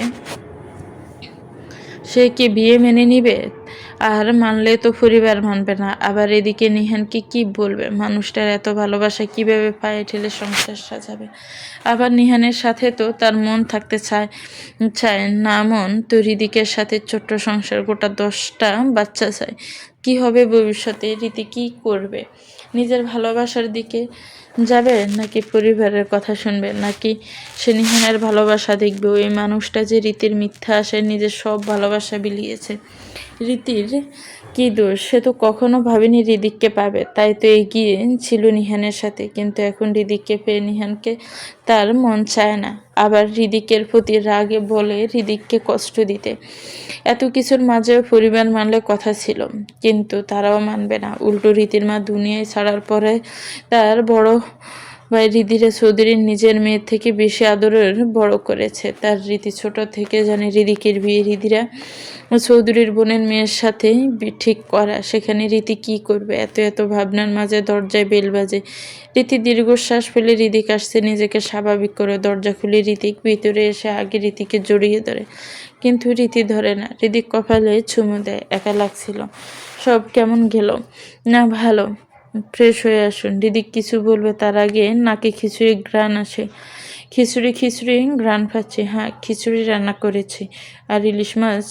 সে কি বিয়ে মেনে নিবে? আর মানলে তো পরিবার মানবে না। আবার এদিকে নিহানকে কি বলবে? মানুষটার এত ভালোবাসা কিভাবে পায়ে ঠেলে সংসার সাজাবে? আবার নিহানের সাথে তো তার মন থাকতে চায় চায় না। মন তো হৃদিকের সাথে ছোট্ট সংসার, গোটা 10টা বাচ্চা চায়। কি হবে ভবিষ্যতে? রীতি কি করবে? নিজের ভালোবাসার দিকে যাবে, নাকি পরিবারের কথা শুনবে, নাকি সে নিহানের ভালোবাসা দেখবে? ওই মানুষটা যে রীতির মিথ্যা আশায় নিজের সব ভালোবাসা বিলিয়েছে। রীতির কি দোষ? সে তো কখনো ভাবেনি হৃদিককে পাবে, তাই তো এগিয়ে ছিল নিহানের সাথে। কিন্তু এখন হৃদিককে পেয়ে নিহানকে তার মন চায় না। আবার হৃদিকের প্রতি রাগে বলে হৃদিককে কষ্ট দিতে। এত কিছুর মাঝেও পরিবার মানলে কথা ছিল, কিন্তু তারাও মানবে না। উল্টো রীতির মা দুনিয়ায় ছাড়ার পরে তার বড় ভাই হৃদিরা চৌধুরীর নিজের মেয়ের থেকে বেশি আদরের বড় করেছে। তার রীতি ছোট থেকে জানে হৃদিকের বিয়ে হৃদিরা চৌধুরীর বোনের মেয়ের সাথে ঠিক করা। সেখানে রীতি কি করবে? এত এত ভাবনার মাঝে দরজায় বেল বাজে। রীতি দীর্ঘশ্বাস ফেলে হৃদিক আসছে, নিজেকে স্বাভাবিক করে দরজা খুলে হৃদিক ভিতরে এসে আগে রীতিকে জড়িয়ে ধরে। কিন্তু রীতি ধরে না। হৃদিক কপালে চুমু দেয়। একা লাগছিল। সব কেমন গেল? না ভালো। ফ্রেশ হয়ে আসুন। হৃদিক কিছু বলবে তার আগে নাকে খিচুড়ি ঘ্রাণ আসে। খিচুড়ি খিচুড়ি ঘ্রাণ পাচ্ছি। হ্যাঁ, খিচুড়ি রান্না করেছি। আর ইলিশ মাছ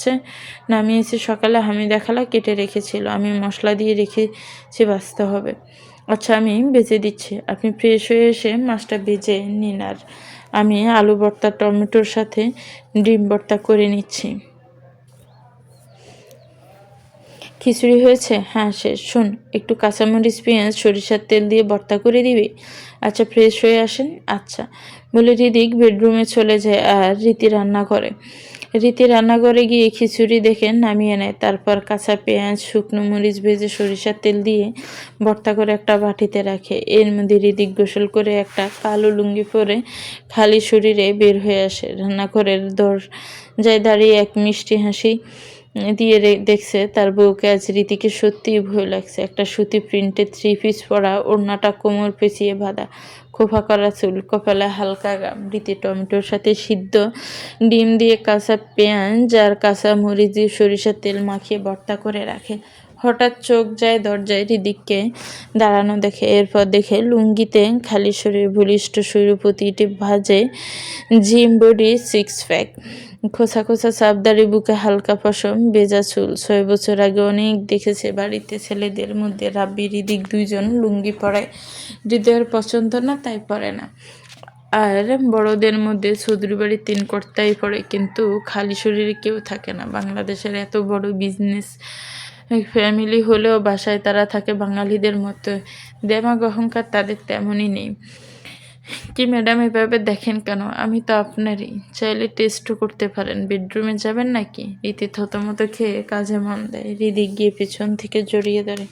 নামিয়েছি সকালে, হামিদা খালা কেটে রেখেছিল। আমি মশলা দিয়ে রেখেছি, ভাজতে হবে। আচ্ছা, আমি বেজে দিচ্ছি। আপনি ফ্রেশ হয়ে এসে মাছটা বেজে নিন। আর আমি আলু ভর্তা, টমেটোর সাথে ডিম ভর্তা করে নিচ্ছি। খিচুড়ি হয়েছে? হ্যাঁ শেষ। শোন, একটু কাঁচামরিচ, পেঁয়াজ, সরিষার তেল দিয়ে ভর্তা করে দিবি। আচ্ছা, ফ্রেশ হয়ে আসেন। আচ্ছা বলে হৃদিক বেডরুমে চলে যায় আর রীতি রান্না করে। রীতি রান্নাঘরে গিয়ে খিচুড়ি দেখে নামিয়ে নেয়। তারপর কাঁচা পেঁয়াজ, শুকনো মরিচ ভেজে সরিষার তেল দিয়ে ভর্তা করে একটা বাটিতে রাখে। এর মধ্যে হৃদিক গোসল করে একটা কালো লুঙ্গি পরে খালি শরীরে বের হয়ে আসে। রান্নাঘরের দরজায় দাঁড়িয়ে এক মিষ্টি হাসি দিয়ে দেখছে তার বউকে। আজ রীতিকে সত্যিই ভয় লাগছে। একটা সুতি প্রিন্টের 3 পিস পরা, ওড়নাটা কোমর পেঁচিয়ে বাঁধা, খোপা করা চুল, কপালে হালকা গাম। রীতি টমেটোর সাথে সিদ্ধ ডিম দিয়ে, কাঁচা পেঁয়াজ আর কাঁচা মরিচ দিয়ে সরিষার তেল মাখিয়ে ভর্তা করে রাখে। হঠাৎ চোখ যায় দরজায়। হৃদিককে দাঁড়ানো দেখে। এরপর দেখে লুঙ্গিতে খালি শরীর, বলিষ্ঠ শরীর, প্রতিটি ভাঁজে জিম বডি, 6 প্যাক, খোসা খোসা চাপদারি, বুকে হালকা পশম, ভেজা চুল। 6 বছর আগে অনেক দেখেছে বাড়িতে ছেলেদের মধ্যে রাব্বি হৃদিক দুইজন লুঙ্গি পরায়। হৃদয়ের পছন্দ না, তাই পরে না। আর বড়দের মধ্যে চৌধুরী বাড়ির 3 কর্তাই পড়ে, কিন্তু খালি শরীরে কেউ থাকে না। বাংলাদেশের এত বড় বিজনেস ফ্যামিলি হলেও বাসায় তারা থাকে বাঙালিদের মতো, দেমাগ অহংকার তাদের তেমনই নেই। কি ম্যাডাম এভাবে দেখেন কেন? আমি তো আপনারই, চাইলে টেস্টও করতে পারেন। বেডরুমে যাবেন নাকি? রীতি থতমত খেয়ে কাজে মন দেয়। হৃদিক গিয়ে পিছন থেকে জড়িয়ে ধরে।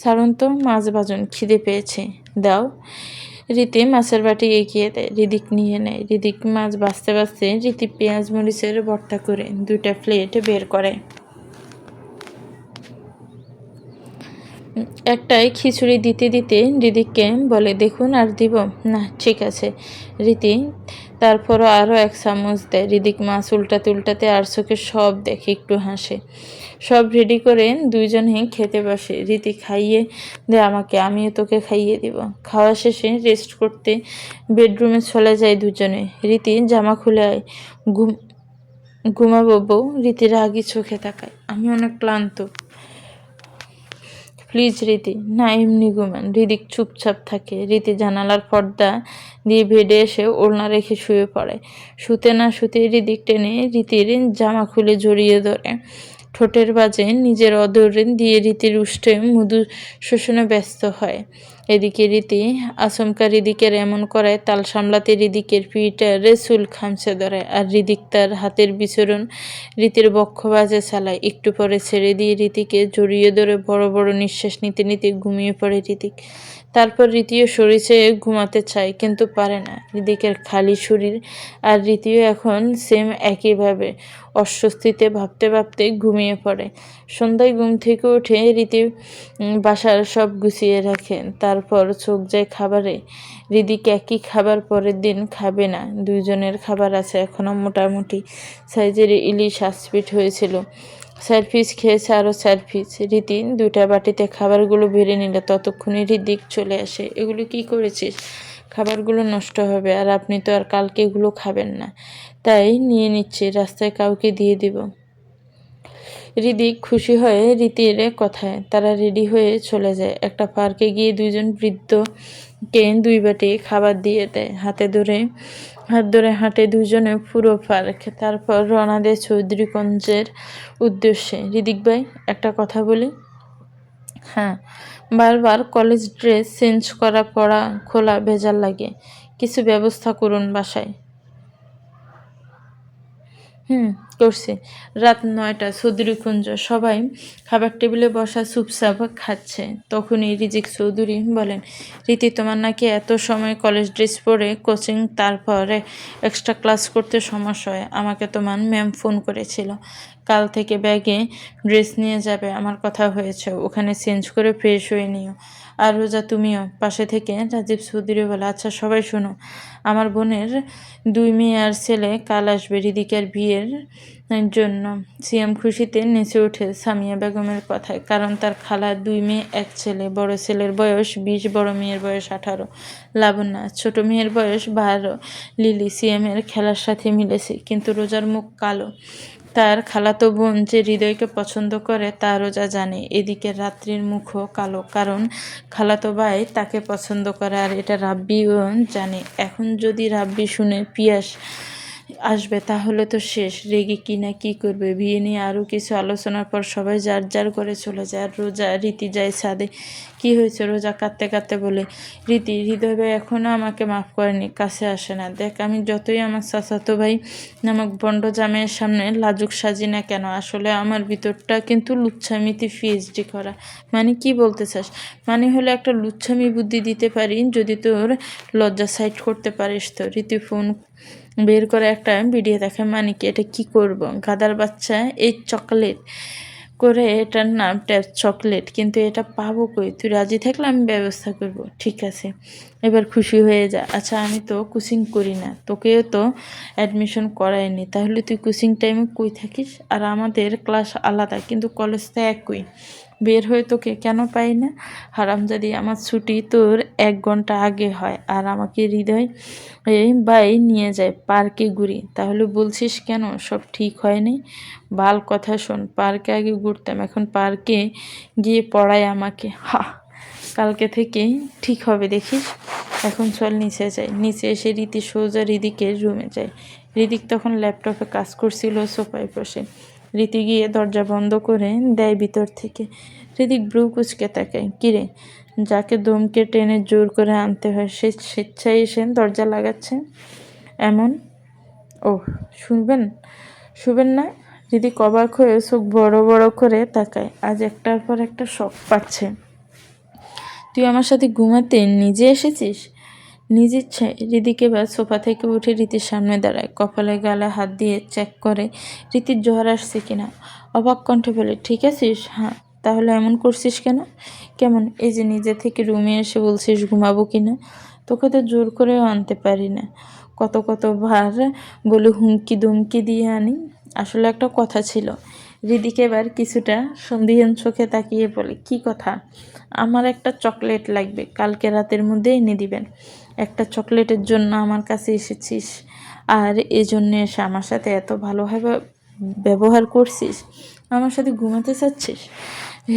ছাড়ুন তো, মাছ ভাজুন, খিদে পেয়েছে। দাও। রীতি মাছের বাটি এগিয়ে দেয়, হৃদিক নিয়ে নেয়। হৃদিক মাছ বাছতে বাছতে রীতি পেঁয়াজ মরিচের ভর্তা করে 2টা প্লেট বের করে। একটাই খিচুড়ি দিতে দিতে হৃদিককে বলে, দেখুন আর দিব? না ঠিক আছে। রীতি তারপরও আরও 1 চামচ দেয়। হৃদিক মাছ উল্টাতে উল্টাতে আর চোখে সব দেখে, একটু হাসে। সব রেডি করে দুইজনে খেতে বসে। রীতি খাইয়ে দে আমাকে, আমিও তোকে খাইয়ে দিব। খাওয়া শেষে রেস্ট করতে বেডরুমে চলে যায় দুজনে। রীতি জামা খুলে আয়, ঘুম ঘুমাবো বউ? রীতি রাগি চোখে তাকায়, আমি অনেক ক্লান্ত। প্লিজ রীতি। না, এমনি ঘুমান। হৃদিক চুপচাপ থাকে। রীতি জানালার পর্দা দিয়ে বেডে এসে ওড়না রেখে শুয়ে পড়ে। শুতে না শুতে হৃদিক টেনে রীতির জামা খুলে জড়িয়ে ধরে। ঠোঁটের বাজে নিজের অদর দিয়ে রীতির উষ্ঠে মধু শোষণে ব্যস্ত হয়। এদিকে রীতি আচমকা হৃদিকের এমন করায় তাল সামলাতে হৃদিকের পিঠে চুল খামচে ধরে, আর হৃদিক তার হাতের বিচরণ রীতির বক্ষ বাজে চালায়। একটু পরে ছেড়ে দিয়ে রীতিকে জড়িয়ে ধরে বড় বড় নিঃশ্বাস নিতে নিতে ঘুমিয়ে পড়ে হৃদিক। তারপর রীতিও শরীর চেয়ে ঘুমাতে চায়, কিন্তু পারে না। হৃদিকের খালি শরীর আর রীতিও এখন সেম একইভাবে অস্বস্তিতে ভাবতে ভাবতে ঘুমিয়ে পড়ে। সন্ধ্যায় ঘুম থেকে উঠে রীতি বাসার সব গুছিয়ে রাখে। তারপর চোখ যায় খাবারে। হৃদিক একই খাবার পরের দিন খাবে না। দুইজনের খাবার আছে এখনো মোটামুটি সাইজের। ইলিশ 8 পিস হয়েছিল। 4 পিস খেয়েছে, আরও 4 পিস। রীতি 2টা বাটিতে খাবারগুলো বেড়ে নিল। ততক্ষণে হৃদিক চলে আসে। এগুলো কি করেছিস? খাবারগুলো নষ্ট হবে, আর আপনি তো আর কালকে এগুলো খাবেন না, তাই নিয়ে নিচ্ছি, রাস্তায় কাউকে দিয়ে দিব। হৃদিক খুশি হয়ে রীতির কথায় তারা রেডি হয়ে চলে যায়। একটা পার্কে গিয়ে দুইজন বৃদ্ধকে 2 বাটি খাবার দিয়ে দেয়। হাত ধরে হাঁটে দুজনে পুরো পার্ক। তারপর রওনা দেয় চৌধুরীগঞ্জের উদ্দেশ্যে। হৃদিক ভাই, একটা কথা বলি? হ্যাঁ। বারবার কলেজ ড্রেস চেঞ্জ করা, পড়া খোলা ভেজাল লাগে, কিছু ব্যবস্থা করুন বাসায়। করছি। রাত 9টা, চৌধুরীকুঞ্জ। সবাই খাবার টেবিলে বসা চুপচাপ খাচ্ছে। তখনই রিজিক চৌধুরী বলেন, রীতি, তোমার নাকি এত সময় কলেজ ড্রেস পরে কোচিং তারপরে এক্সট্রা ক্লাস করতে সমস্যা হয়। আমাকে তোমার ম্যাম ফোন করেছিল, কাল থেকে ব্যাগে ড্রেস নিয়ে যাবে। আমার কথা হয়েছে, ওখানে চেঞ্জ করে ফ্রেশ হয়ে নিও। আর রোজা তুমিও। পাশে থেকে রাজীব চৌধুরী বলে, আচ্ছা সবাই শোনো, আমার বোনের 2 মেয়ে আর ছেলে কাল আসবে হৃদিকের বিয়ের জন্য। সিয়াম খুশিতে নেচে ওঠে সামিয়া বেগমের কথায়, কারণ তার খালা 2 মেয়ে 1 ছেলে। বড় ছেলের বয়স 20, বড় মেয়ের বয়স 18। লাবণ্য, ছোট মেয়ের বয়স 12। লিলি সিয়ামের খেলার সাথে মিলেছে, কিন্তু রোজার মুখ কালো। তার খালাতো বোন যে হৃদয়কে পছন্দ করে তা রোজা জানে। এদিকে রাত্রির মুখও কালো, কারণ খালাতো ভাই তাকে পছন্দ করে, আর এটা রাব্বিও জানে। এখন যদি রাব্বি শুনে পিয়াস আসবে তাহলে তো শেষ। রেগে কি না কি করবে। বিয়ে নিয়ে আরও কিছু আলোচনার পর সবাই যার যার করে চলে যায়, আর রীতি যায় ছাদে। কি হয়েছে? রোজা কাঁদতে কাঁদতে বলে, রীতি, হৃদয় ভাই এখনও আমাকে মাফ করেনি, কাছে আসে না। দেখ, আমি যতই আমার চাচাতো ভাই নামক বন্ড জামাইয়ের সামনে লাজুক সাজি না কেন, আসলে আমার ভিতরটা কিন্তু লুচ্ছামিতে পিএইচডি করা। মানে কি বলতে চাস? মানে হলো একটা লুচ্ছামি বুদ্ধি দিতে পারি, যদি তোর লজ্জা সাইড করতে পারিস তো। রীতি ফোন বের করে একটা ভিডিও দেখে। মানে কি? এটা কি করব? গাদার বাচ্চা, এই চকলেট করে এটার নাম ট্যাপ চকলেট, কিন্তু এটা পাবো কই? তুই রাজি থাকলে আমি ব্যবস্থা করব। ঠিক আছে, এবার খুশি হয়ে যা। আচ্ছা, আমি তো কোচিং করি না, তোকেও তো অ্যাডমিশন করায়নি, তাহলে তুই কোচিং টাইমে কই থাকিস? আর আমাদের ক্লাস আলাদা, কিন্তু কলেজ তো একই। বের হয়ে তোকে কেন পাই না? হারামজাদি, আমার ছুটি তোর 1 ঘন্টা আগে হয়, আর আমাকে হৃদয় ভাই নিয়ে যায় পার্কে ঘুরি। তাহলে বলছিস কেন সব ঠিক হয়নি? বাল কথা শোন, পার্কে আগে ঘুরতাম, এখন পার্কে গিয়ে পড়ায় আমাকে। হা, কালকে থেকে ঠিক হবে দেখিস। এখন চল নিচে যাই। নিচে এসে রীতি সোজা হৃদিকের রুমে যায়। হৃদিক তখন ল্যাপটপে কাজ করছিল সোফায় বসে। রীতি গিয়ে দরজা বন্ধ করে দেয় ভিতর থেকে। হৃদিক ব্রু কুচকে তাকায়। কিরে, যাকে দমকে টেনে জোর করে আনতে হয় সে স্বেচ্ছায় এসে দরজা লাগাচ্ছে এমন? ওহ, শুনবেন না? হৃদিক অবাক হয়ে চোখ বড় বড় করে তাকায়। আজ একটার পর একটা শখ পাচ্ছে। তুই আমার সাথে ঘুমাতে নিজে এসেছিস? নিজ ইচ্ছায়। হৃদিক এবার সোফা থেকে উঠে রীতির সামনে দাঁড়ায়, কপালে গালে হাত দিয়ে চেক করে রীতির জ্বর আসছে কিনা। অবাক কণ্ঠে বলে, ঠিক আছিস? হ্যাঁ। তাহলে এমন করছিস কেন? কেমন? এই যে নিজে থেকে রুমে এসে বলছিস ঘুমাবো কিনা। তোকে তো জোর করেও আনতে পারি না। কতবার বলে হুমকি দুমকি দিয়ে আনি। আসলে একটা কথা ছিল। হৃদিক এবার কিছুটা সন্দিহান চোখে তাকিয়ে বলে, কি কথা? আমার একটা চকলেট লাগবে, কালকে রাতের মধ্যে এনে দিবেন। একটা চকলেটের জন্য আমার কাছে এসেছিস, আর এজন্য এসে আমার সাথে এত ভালোভাবে ব্যবহার করছিস? আমার সাথে ঘুমাতে চাচ্ছিস?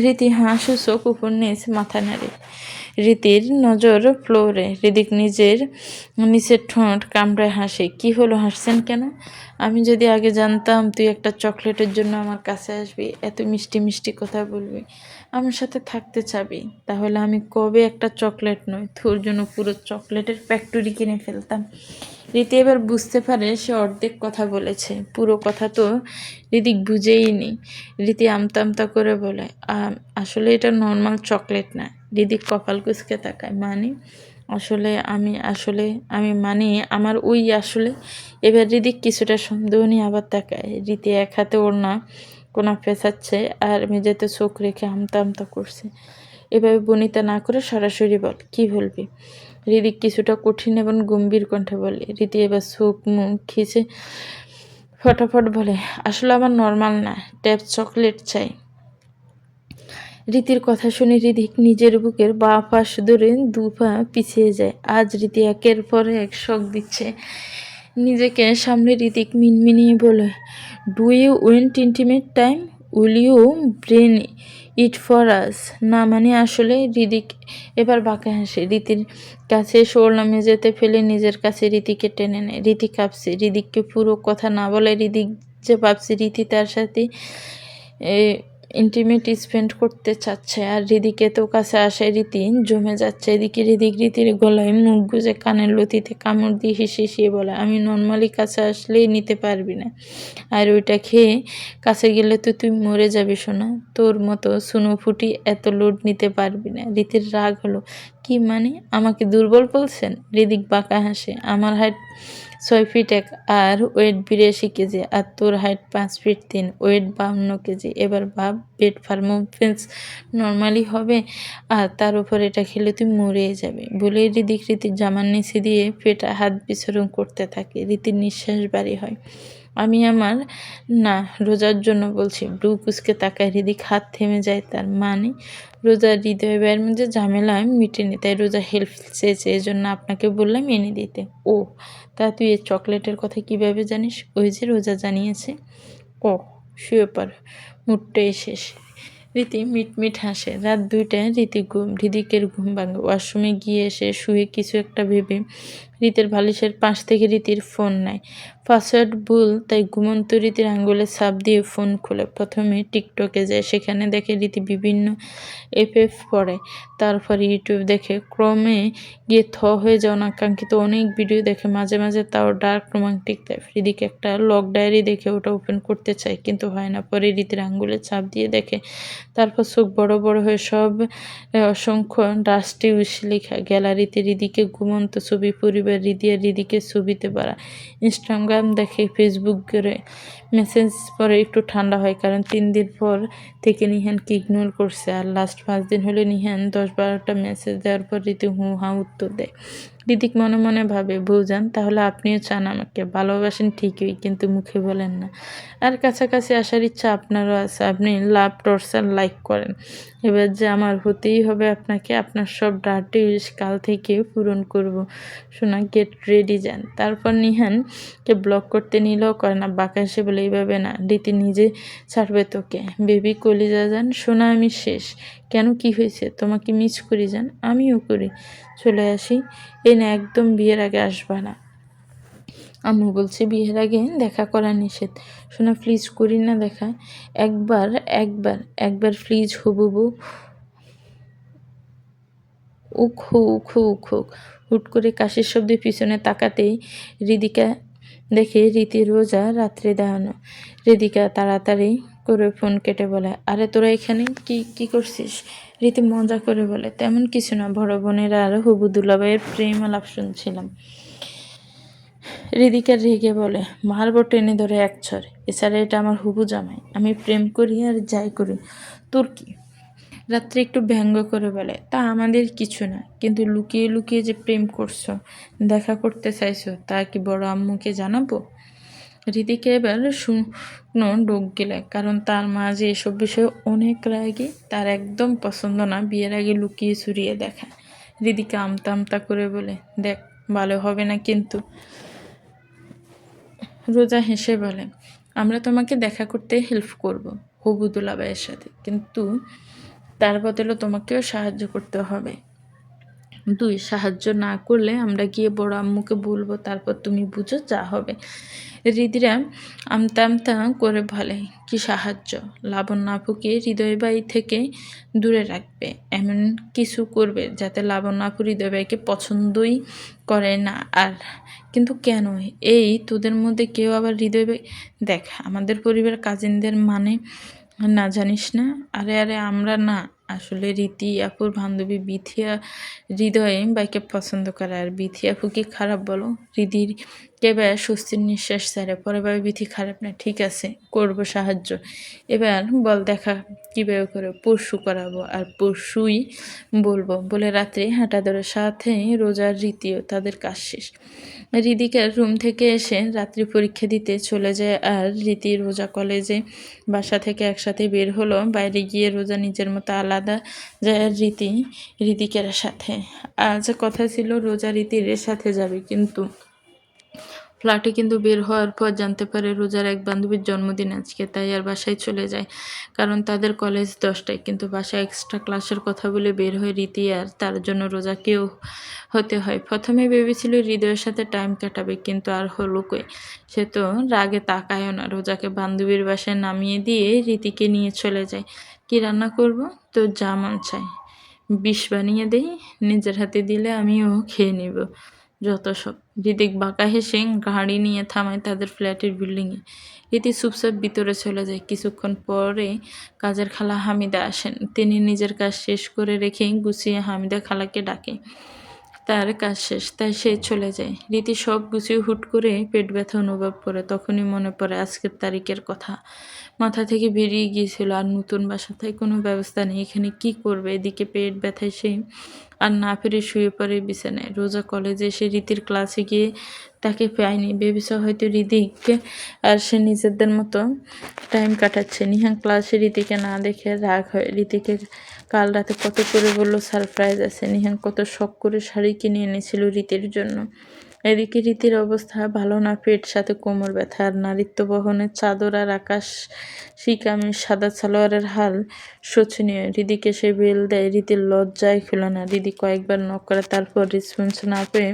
রীতি হাসু চোখ উপর নিচ মাথা নাড়ে। রীতির নজর ফ্লোরে। হৃদিক নিচের ঠোঁট কামড়ায় হাসে। কি হলো, হাসছেন কেন? আমি যদি আগে জানতাম তুই একটা চকলেটের জন্য আমার কাছে আসবি, এত মিষ্টি মিষ্টি কথা বলবি, আমার সাথে থাকতে চাবি, তাহলে আমি কবে একটা চকলেট নয় তোর জন্য পুরো চকলেটের ফ্যাক্টরি কিনে ফেলতাম। রীতি এবার বুঝতে পারে সে অর্ধেক কথা বলেছে, পুরো কথা তো হৃদিক বুঝেই নি। রীতি আমতা আমতা করে বলে, আসলে এটা নর্মাল চকলেট না। হৃদিক কপাল কুঁচকে তাকায়। মানে? আমি মানে আমার ওই আসলে। এবার হৃদিক কিছুটা সন্দেহ নিয়ে আবার তাকায়। রীতি এক হাতে ওড়না কোনা পেঁচাচ্ছে আর মেঝেতে চোখ রেখে আমতা আমতা করছে। এভাবে বনিতা না করে সরাসরি বল, কি বলবি? হৃদিক কিছুটা কঠিন এবং গম্ভীর কণ্ঠে বলে। রীতি এবার চোখ মুখ খিচে ফটাফট বলে, আসলে আমার নর্মাল না, ট্যাপ চকলেট চাই। রীতির কথা শুনে হৃদিক নিজের বুকের বাঁ পাশ ধরে দু পা পিছিয়ে যায়। আজ রীতি একের পর এক শখ দিচ্ছে। নিজেকে সামনে হৃদিক মিনমিনিয়ে বলে, do you went intimate time? Will you brain it for us? না মানে আসলে। হৃদিক এবার বাঁকা হাসে। রীতির কাছে এসে ওড়না মেঝেতে ফেলে নিজের কাছে রীতিকে টেনে নেয়। রীতি কাঁপছে। হৃদিককে পুরো কথা না বলে হৃদিক যে ভাবছে রীতি তার সাথে ইন্টিমেট স্পেন্ড করতে চাচ্ছে, আর হৃদিকে তো কাছে আসে রীতি জমে যাচ্ছে। এদিকে রীতির গলায় মুখ গুজে কানের লতিতে কামড় দিয়ে হিসিয়ে বলে, আমি নর্মালি কাছে আসলেই নিতে পারবি না, আর ওইটা খেয়ে কাছে গেলে তো তুই মরে যাবি সোনা। তোর মতো সুনোফুটি এত লোড নিতে পারবি না। রীতির রাগ হলো। কি মানে? আমাকে দুর্বল বলছেন? হৃদিক বাঁকা হাসে। আমার হাইট 6 ফিট 1 আর ওয়েট 82 কেজি, আর তোর হাইট 5 ফিট 3, ওয়েট 52 কেজি। এবার ভাব, পেট পারফরমেন্স নর্মালি হবে, আর তার উপর এটা খেলে তুই মরেই যাবে। বলেই রীতির জামার নিচে দিয়ে পেটা হাত বিচরণ করতে থাকে। রীতির নিঃশ্বাস ভারী হয়। আমি আমার না রোজার জন্য বলছি। ব্রু কুচকে তাকায়। হৃদিক হাত থেমে যায় তার। মানে? রোজার হৃদয় ব্যয়ের মধ্যে ঝামেলা মিটেনি, তাই রোজা হেল্প চেয়েছে, এজন্য আপনাকে বললাম এনে দিতে। ও, তা তুই এই চকলেটের কথা কিভাবে জানিস? ওই যে রোজা জানিয়েছে। ও, শুয়ে পড়, মুডটাই শেষ। রীতি মিটমিট হাসে। রাত 2টায় হৃদিকের ঘুম ভাঙে। ওয়াশরুমে গিয়ে এসে শুয়ে কিছু একটা ভেবে রীতির বালিশের পাশ থেকে রীতির ফোন নেয়। পাসওয়ার্ড ভুল, তাই ঘুমন্ত রীতির আঙ্গুলে ছাপ দিয়ে ফোন খুলে প্রথমে টিকটকে যায়। সেখানে দেখে রীতি বিভিন্ন এফএফ পড়ে, তারপর ইউটিউব দেখে, ক্রমে গিয়ে হয়ে যাওয়া অনাকাঙ্ক্ষিত অনেক ভিডিও দেখে, মাঝে মাঝে তাও ডার্ক রোমান্টিক টাইপ। হৃদিক একটা লক ডায়েরি দেখে ওটা ওপেন করতে চায়, কিন্তু হয় না। পরে রীতির আঙ্গুলে ছাপ দিয়ে দেখে, তারপর চোখ বড় বড় হয়ে সব অসংখ্য ডাস্টি উইশ লেখা। গ্যালারিতে হৃদিকে ঘুমন্ত ছবি, পরিবার, হৃদি আর হৃদিকের ছবিতে ভরা। ইনস্টাগ্রাম দেখে, ফেসবুক করে মেসেজ পরে একটু ঠান্ডা হয়, কারণ 3 দিন পর থেকে নিহানকে ইগনোর করছে, আর লাস্ট 5 দিন হলে নিহান 10-12টা মেসেজ দেওয়ার পর রীতি হু হা উত্তর দেয়। হৃদিক মনে মনে ভাবে, বউজান, তাহলে আপনিও চান আমাকে, ভালোবাসেন ঠিকই, কিন্তু মুখে বলেন না। আর কাছাকাছি আসার ইচ্ছা আপনারও আছে, আপনি লাভ টর্চার লাইক করেন। এবার যে আমার হতেই হবে আপনাকে, আপনার সব ডার্টি উইশ কাল থেকে পূরণ করব। শোনা, গেট রেডি যান। তারপর নিহানকে ব্লক করতে নিলেও করে না, বাঁকা এসে বলে, এইভাবে না, রীতি নিজে ছাড়বে তোকে। বেবি কলিজা যান, শোনা আমি শেষ। কেন, কি হয়েছে? তোমাকে মিস করি যান। আমিও করি, চলে আসি। এই না, একদম বিয়ের আগে আসবা না। আম্মু বলছে বিয়ের আগে দেখা করা নিষেধ। শোনা প্লিজ করি না দেখা, একবার একবার একবার প্লিজ হবু বউ। উখ হু উখ হু উখ হুক। হুট করে কাশির শব্দে পিছনে তাকাতেই হৃদিকা দেখে রীতি রোজা রাত্রে দাঁড়ানো। হৃদিকা তাড়াতাড়ি করে ফোন কেটে বলে, আরে তোরা এখানে কি কি করছিস? রীতি মজা করে বলে, তেমন কিছু না, বড় বোনের আর হবু দুলাভাইয়ের প্রেম আলাপ শুনছিলাম। হৃদিকা রেগে বলে, মারব টেনে ধরে এক ছড়। এছাড়া এটা আমার হবু জামাই, আমি প্রেম করি আর যাই করি, তোর কি? রাত্রে একটু ব্যঙ্গ করে বলে, তা আমাদের কিছু না, কিন্তু লুকিয়ে লুকিয়ে যে প্রেম করছো, দেখা করতে চাইছো, তা কি বড় আম্মুকে জানাবো? হৃদিকে এবার শুকনো ডোক গেলে, কারণ তার মা যে এসব বিষয়ে অনেক রাগী, তার একদম পছন্দ না বিয়ের আগে লুকিয়ে চুরিয়ে দেখা। হৃদিকে আমতা আমতা করে বলে, দেখ ভালো হবে না কিন্তু। রোজা হেসে বলে, আমরা তোমাকে দেখা করতে হেল্প করব হবু দুলাভাইয়ের সাথে, কিন্তু তার বদলে তোমাকেও সাহায্য করতে হবে। 2, সাহায্য না করলে আমরা গিয়ে বড় আম্মুকে বলবো, তারপর তুমি বুঝো যা হবে। হৃদিরা আমতা আমতা করে বলে, কি সাহায্য? লাবণ্য আপুকে হৃদয়বাই থেকে দূরে রাখবে, এমন কিছু করবে যাতে লাবণ্য আপু হৃদয়বাইকে পছন্দই করে না। আর কিন্তু কেন? এই তোদের মধ্যে কেউ আবার হৃদয়বাই, দেখ আমাদের পরিবার কাজিনদের মানে না, জানিস না? আরে আরে আমরা না, আসলে রীতি আপুর বান্ধবী বিথিয়া হৃদয়ে বাইকে পছন্দ করে। আর বিথি আপু কি খারাপ বলো? হৃদির এবার স্বস্তির নিঃশ্বাস ছাড়ে, পরে ভাবে বিথি খারাপ না, ঠিক আছে করব সাহায্য। এবার বল দেখা কীভাবে করে? পরশু করাবো, আর পরশুই বলবো বলে রাত্রে হাঁটা ধরে সাথে রোজার রীতিও তাদের কাজ শেষ। হৃদিকার রুম থেকে এসে রাত্রি পরীক্ষা দিতে চলে যায়, আর রীতি রোজা কলেজে বাসা থেকে একসাথে বের হলো। বাইরে গিয়ে রোজা নিজের মতো আলাদা যায়, আর রীতি হৃদিকের সাথে। আজ কথা ছিল রোজা রীতির সাথে যাবে, কিন্তু ফ্ল্যাটে কিন্তু বের হওয়ার পর জানতে পারে রোজার এক বান্ধবীর জন্মদিন আজকে, তাই আর বাসায় চলে যায়, কারণ তাদের কলেজ 10টায়। কিন্তু বাসায় এক্সট্রা ক্লাসের কথা বলে বের হয় রীতি, আর তার জন্য রোজাকেও হতে হয়। প্রথমে ভেবেছিল হৃদয়ের সাথে টাইম কাটাবে, কিন্তু আর হলো কই, সে তো রাগে তাকায়ও না। রোজাকে বান্ধবীর বাসায় নামিয়ে দিয়ে রীতিকে নিয়ে চলে যায়। কি রান্না করব? তো যা মন চায় বিষ বানিয়ে দেই, নিজের হাতে দিলে আমিও খেয়ে নিব, যত সব। হৃদিক বাঁকা হেসে গাড়ি নিয়ে থামায় তাদের ফ্ল্যাটের বিল্ডিংয়ে। রীতি চুপচাপ ভিতরে চলে যায়। কিছুক্ষণ পরে কাজের খালা হামিদা আসেন। তিনি নিজের কাজ শেষ করে রেখে গুছিয়ে হামিদা খালাকে ডাকে। তার কাজ শেষ, তাই সে চলে যায়। রীতি সব গুছিয়ে হুট করে পেট ব্যথা অনুভব করে। তখনই মনে পড়ে আজকের তারিখের কথা, মাথা থেকে বেরিয়ে গিয়েছিল। আর নতুন বাসায় কোনো ব্যবস্থা নেই, এখানে কি করবে? এদিকে পেট ব্যথায় সে আর না পেরে শুয়ে পড়ে বিছানায়। রোজা কলেজে এসে রীতির ক্লাসে গিয়ে তাকে পায়নি, ভেবেছে হয়তো হৃদিকে আর সে নিজেদের মতো টাইম কাটাচ্ছে। নিহান ক্লাসে রীতিকে না দেখে রাগ হয়। রীতিকে কাল রাতে কত করে বললো সারপ্রাইজ আছে। নিহান কত শখ করে শাড়ি কিনে এনেছিল রীতির জন্য। এদিকে রীতির অবস্থা ভালো না, পেট সাথে কোমর ব্যথা, আর নারীত্ব বহনের চাদর আর আকাশ শিকামির সাদা সালোয়ারের হাল শোচনীয়। হৃদিকে সে বেল দেয়, রীতির লজ্জায় খুলে না। দিদি কয়েকবার নক করে, তারপর রেসপন্স না পেয়ে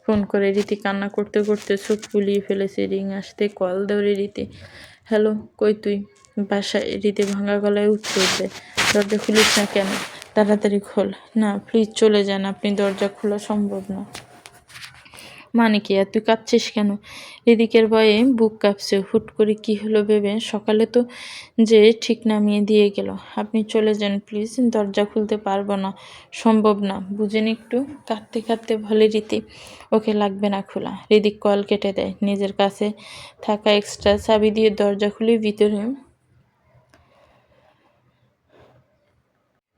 ফোন করে। রীতি কান্না করতে করতে চোখ ফুলিয়ে ফেলেছে। রিং আসতে কল ধরে রীতি, হ্যালো, কই তুই? বাসায়। রীতি ভাঙা গলায় উত্তর দেয়, দরজা খুলিস না কেন? তাড়াতাড়ি খোল। না প্লিজ চলে যান, আপনি, দরজা খোলা সম্ভব না। মানে কি? আর তুই কাঁদছিস কেন? হৃদিকের ভয়ে বুক কাঁপছে। হুট করে কি হলো ভেবে সকালে তো যে ঠিক নামিয়ে দিয়ে গেল। আপনি চলে যান প্লিজ, দরজা খুলতে পারবো না, সম্ভব না, বুঝেন একটু। কাঁদতে কাঁদতে বলে রীতি, ওকে লাগবে না খোলা। হৃদিক কল কেটে দেয়। নিজের কাছে থাকা এক্সট্রা চাবি দিয়ে দরজা খুলে ভিতরে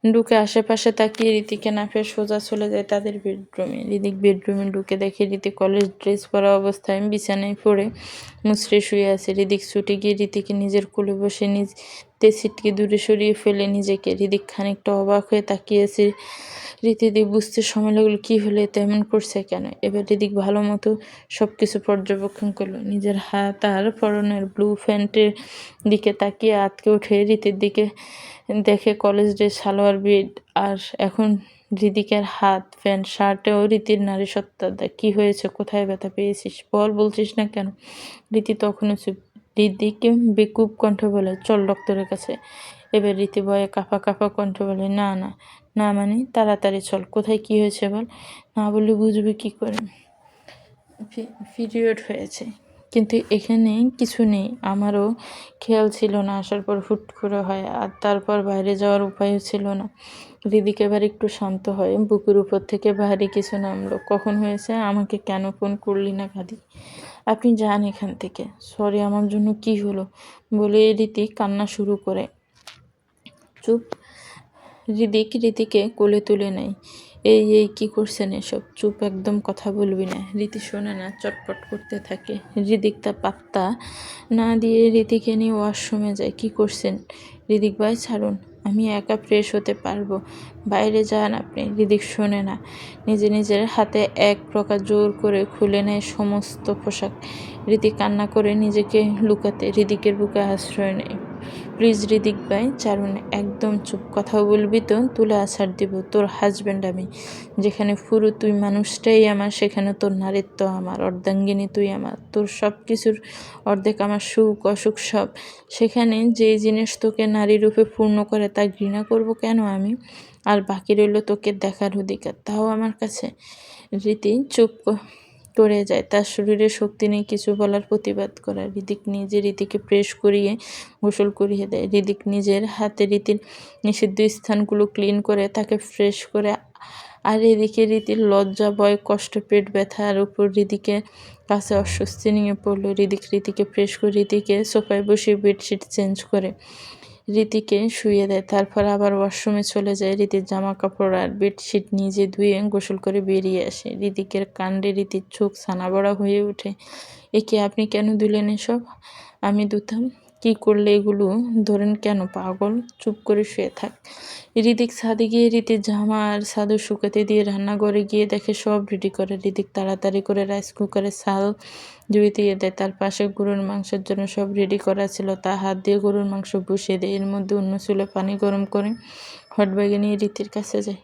ঢুকে আশেপাশে তাকিয়ে রীতিকে না পেয়ে সোজা চলে যায় তাদের বেডরুমে। হৃদিক বেডরুমে ঢুকে দেখে রীতি কলেজ ড্রেস পরা অবস্থায় বিছানায় পড়ে মুচড়ে শুয়ে আছে। হৃদিক ছুটে গিয়ে রীতিকে নিজের কোলে বসে নিজে ছিটকে দূরে সরিয়ে ফেলে নিজেকে। হৃদিক খানিকটা অবাক হয়ে তাকিয়েছে। রীতিদি বুঝতে সময় লাগলো কী হলে তেমন করছে কেন। এবার হৃদিক ভালো মতো সব কিছু পর্যবেক্ষণ করলো। নিজের হাত আর পরনের ব্লু প্যান্টের দিকে তাকিয়ে আতকে উঠে রীতির দিকে দেখে কলেজ ড্রেস, সালোয়ার, বেড, আর এখন হৃদিকের হাত প্যান্ট শার্টেও রীতির নারীসত্তার দাগ। কি হয়েছে? কোথায় ব্যথা পেয়েছিস? বল, বলছিস না কেন? রীতি তখনও চুপ। হৃদিকে বেকুব কণ্ঠে বলে, চল ডক্টরের কাছে। এবার রীতি ভয়ে কাঁপা কাঁপা কণ্ঠে বলে, না না না, মানে তাড়াতাড়ি চল। কোথায় কি হয়েছে বল। না বললে বুঝবি কি করে? পিরিয়ড হয়েছে, কিন্তু এখানে কিছু নেই। আমারও খেয়াল ছিল না, আসার পর হুট করে হয়, আর তারপর বাইরে যাওয়ার উপায়ও ছিল না। দিদিকে এবার একটু শান্ত হয়, বুকের উপর থেকে ভারী কিছু নামলো। কখন হয়েছে? আমাকে কেন ফোন করলি না কাঁদি? আপনি যান এখান থেকে। সরি, আমার জন্য কি হলো? বলে রীতি কান্না শুরু করে। চুপ। রীতিকে কোলে তুলে নেয়। এই কি করছেন এসব? চুপ, একদম কথা বলবি না। রীতি শোনে না, চটপট করতে থাকে। হৃদিক তা পাত্তা না দিয়ে রীতিকে নিয়ে ওয়াশরুমে যায়। কি করছেন? হৃদিক ভাই ছাড়ুন, আমি একা ফ্রেশ হতে পারবো। বাইরে যান আপনি। হৃদিক শোনে না, নিজের হাতে এক প্রকার জোর করে খুলে নেয় সমস্ত পোশাক। রীতি কান্না করে নিজেকে লুকাতে হৃদিকের বুকে আশ্রয় নেয়। প্লিজ হৃদিক ভাই ছাড়ুন, একদম চুপ। কথাও বলবি তো তুলে আছাড় দিব। তোর হাজব্যান্ড আমি। যেখানে পুরো তুই মানুষটাই আমার, সেখানে তোর নারীত্ব আমার। অর্ধাঙ্গিনী তুই আমার। তোর সব কিছুর অর্ধেক আমার, সুখ অসুখ সব। সেখানে যেই জিনিস তোকে নারী রূপে পূর্ণ করে তা ঘৃণা করব কেন আমি? আর বাকি রইল তোকে দেখার অধিকার, তাও আমার কাছে। রীতি চুপ করে যায়। তার শরীরে শক্তি নেই কিছু বলার, প্রতিবাদ করার। হৃদিক নিজে রীতিকে প্রেস করিয়ে গোসল করিয়ে দেয়। হৃদিক নিজের হাতে রীতির নিষিদ্ধ স্থানগুলো ক্লিন করে তাকে ফ্রেশ করে। আর এদিকে রীতির লজ্জা, ভয়, কষ্ট, পেট ব্যথার উপর হৃদিকের কাছে অস্বস্তি নিয়ে পড়লো। রীতিকে প্রেস করে রীতিকে সোফায় বসিয়ে বেডশিট চেঞ্জ করে রীতিকে শুইয়ে দেয়। তারপর আবার ওয়াশরুমে চলে যায়। রীতির জামা কাপড় আর বেডশিট নিজে ধুয়ে গোসল করে বেরিয়ে আসে। হৃদিকের কাণ্ডে রীতির চোখ ছানাবড়া হয়ে ওঠে। একে আপনি কেন দিলেন এসব? আমি ধুতাম। কি করলে এগুলো? ধরেন কেন পাগল? চুপ করে শুয়ে থাক। হৃদিক ছাদে গিয়ে রীতির জামা আর চাদর শুকাতে দিয়ে রান্নাঘরে গিয়ে দেখে সব রেডি করে। হৃদিক তাড়াতাড়ি করে রাইস কুকারে চাল ধুয়ে দিয়ে দেয়। তার পাশে গরুর মাংসের জন্য সব রেডি করা ছিল, তা হাত দিয়ে গরুর মাংস বসিয়ে দেয়। এর মধ্যে অন্য চুলে পানি গরম করে হট ব্যাগে নিয়ে রীতির কাছে যায়।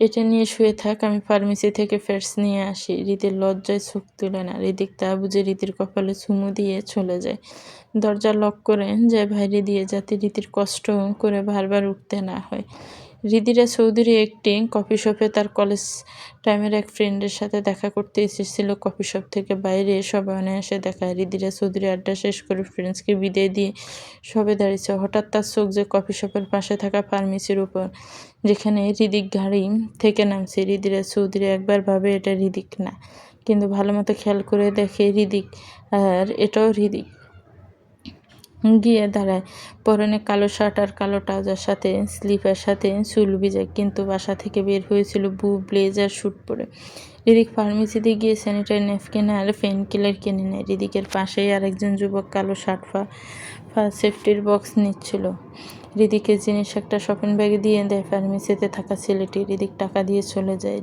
এটা নিয়ে শুয়ে থাক, আমি ফার্মেসি থেকে ফ্যাটস নিয়ে আসি। রীতির লজ্জায় চোখ তুলে না। হৃদিক তা বুঝে রীতির কপালে চুমু দিয়ে চলে যায়। দরজা লক করে যায় বাইরে দিয়ে, যাতে রীতির কষ্ট করে বারবার উঠতে না হয়। হৃদিরা চৌধুরী একটি কফি শপে তার কলেজ টাইমের এক ফ্রেন্ডের সাথে দেখা করতে এসেছিল। কফি শপ থেকে বাইরে সবাই অনায়াসে দেখা। হৃদিরা চৌধুরী আড্ডা শেষ করে ফ্রেন্ডসকে বিদায় দিয়ে সবে দাঁড়িয়েছে। হঠাৎ তার চোখ যে কফি শপের পাশে থাকা ফার্মেসির উপর, যেখানে হৃদিক গাড়ি থেকে নামছে। হৃদিরা চৌধুরী একবার ভাবে এটা হৃদিক না, কিন্তু ভালো মতো খেয়াল করে দেখে হৃদিক, আর এটাও হৃদিক। গিয়ে দাঁড়ায়। পরনে কালো শার্ট আর কালো ট্রাউজার, সাথে স্লিপার, সাথে চুল ভিজে, কিন্তু বাসা থেকে বের হয়েছিল ব্লেজার স্যুট পরে। হৃদিক ফার্মেসিতে গিয়ে স্যানিটারি ন্যাপকিন আর পেন কিলার কিনে নেয়। হৃদিকের পাশেই আরেকজন যুবক কালো শার্ট সেফটির বক্স নিচ্ছিল। হৃদিকের জিনিস একটা শপিং ব্যাগে দিয়ে দেয় ফার্মেসিতে থাকা ছেলেটি। হৃদিক টাকা দিয়ে চলে যায়।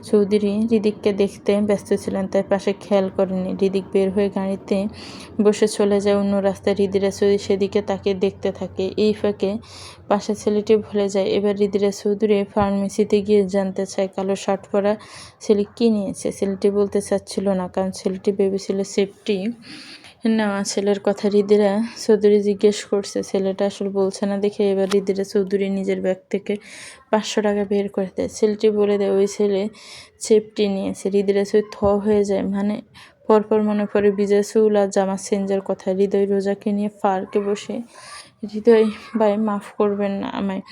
চৌধুরী হৃদিককে দেখতে ব্যস্ত ছিলেন, তাই পাশে খেয়াল করেনি। হৃদিক বের হয়ে গাড়িতে বসে চলে যায় অন্য রাস্তায়। হৃদিরা চৌধুরী সেদিকে তাকে দেখতে থাকে। এই ফাঁকে পাশে ছেলেটি ভুলে যায়। এবার হৃদিরা চৌধুরী ফার্মেসিতে গিয়ে জানতে চায় কালো শার্ট পরা ছেলে কী নিয়েছে। ছেলেটি বলতে চাচ্ছিল না, কারণ ছেলেটি ভেবেছিল সেফটি নেওয়া। ছেলের কথা হৃদিরা চৌধুরী জিজ্ঞেস করছে, ছেলেটা আসলে বলছে না দেখে এবার হৃদিরা চৌধুরী নিজের ব্যাগ থেকে 500 টাকা বের করে দেয়। ছেলেটি বলে দেয় ওই ছেলে সেফটি নিয়েছে। হৃদিরা চৌধুরী থ হয়ে যায়। মানে পরপর মনে পড়ে বিজয় চুল আর জামা চেঞ্জের কথা। হৃদয় রোজাকে নিয়ে পার্কে বসে, হৃদয় ভাই মাফ করবেন না আমায়,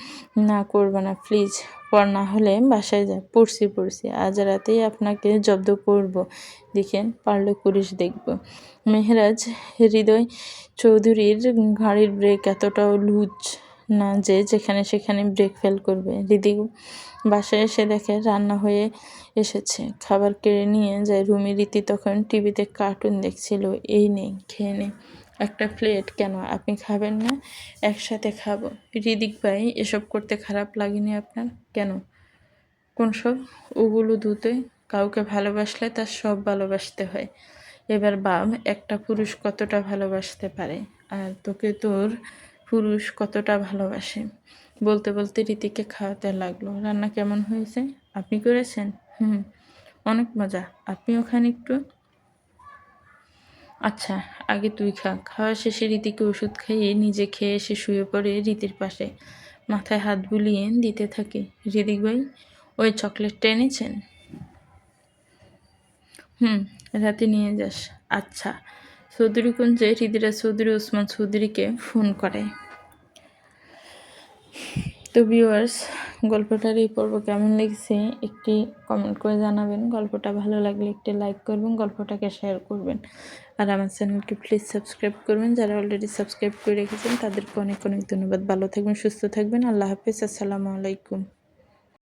না করবে না প্লিজ, পর না হলে বাসায় যা। পড়ছি আজ রাতেই আপনাকে জব্দ করব, দেখেন পারলে পুলিশ দেখব। মেহরাজ হৃদয় চৌধুরীর গাড়ির ব্রেক এতটাও লুজ না যে যেখানে সেখানে ব্রেক ফেল করবে। হৃদিক বাসায় এসে দেখে রান্না হয়ে এসেছে। খাবার কেড়ে নিয়ে যায় রুমে। রীতি তখন টিভিতে কার্টুন দেখছিল। এই নেই, খেয়ে নে। একটা প্লেট। কেন, আপনি খাবেন না? একসাথে খাবো। হৃদিক ভাই, এসব করতে খারাপ লাগেনি আপনার? কেন? কোন সব? ওগুলো ধুতে। কাউকে ভালোবাসলে তার সব ভালোবাসতে হয়। এবার ভাব একটা পুরুষ কতটা ভালোবাসতে পারে, আর তোকে তোর পুরুষ কতটা ভালোবাসে। বলতে বলতে রীতিকে খাওয়াতে লাগলো। রান্না কেমন হয়েছে? আপনি করেছেন? হুম, অনেক মজা। আপনিও খান একটু। আচ্ছা, আগে তুই খা। খাওয়া শেষে রীতিকে ওষুধ খাইয়ে নিজে খেয়ে এসে শুয়ে পড়ে রীতির পাশে, মাথায় হাত বুলিয়ে দিতে থাকে। হৃদিক ভাই, ওই চকলেটটা এনেছেন? হুম, রাতে নিয়ে যাস। আচ্ছা। চৌধুরীকুঞ্জে হৃদিরা চৌধুরী ওসমান চৌধুরীকে ফোন করে। তো ভিউয়ার্স, গল্পটার এই পর্ব কেমন লেগেছে একটি কমেন্ট করে জানাবেন। গল্পটা ভালো লাগলে একটি লাইক করবেন, গল্পটাকে শেয়ার করবেন, আর আমার চ্যানেলকে প্লিজ সাবস্ক্রাইব করবেন। যারা অলরেডি সাবস্ক্রাইব করে রেখেছেন তাদেরকে অনেক অনেক ধন্যবাদ। ভালো থাকবেন, সুস্থ থাকবেন। আল্লাহ হাফেজ। আসসালামু আলাইকুম।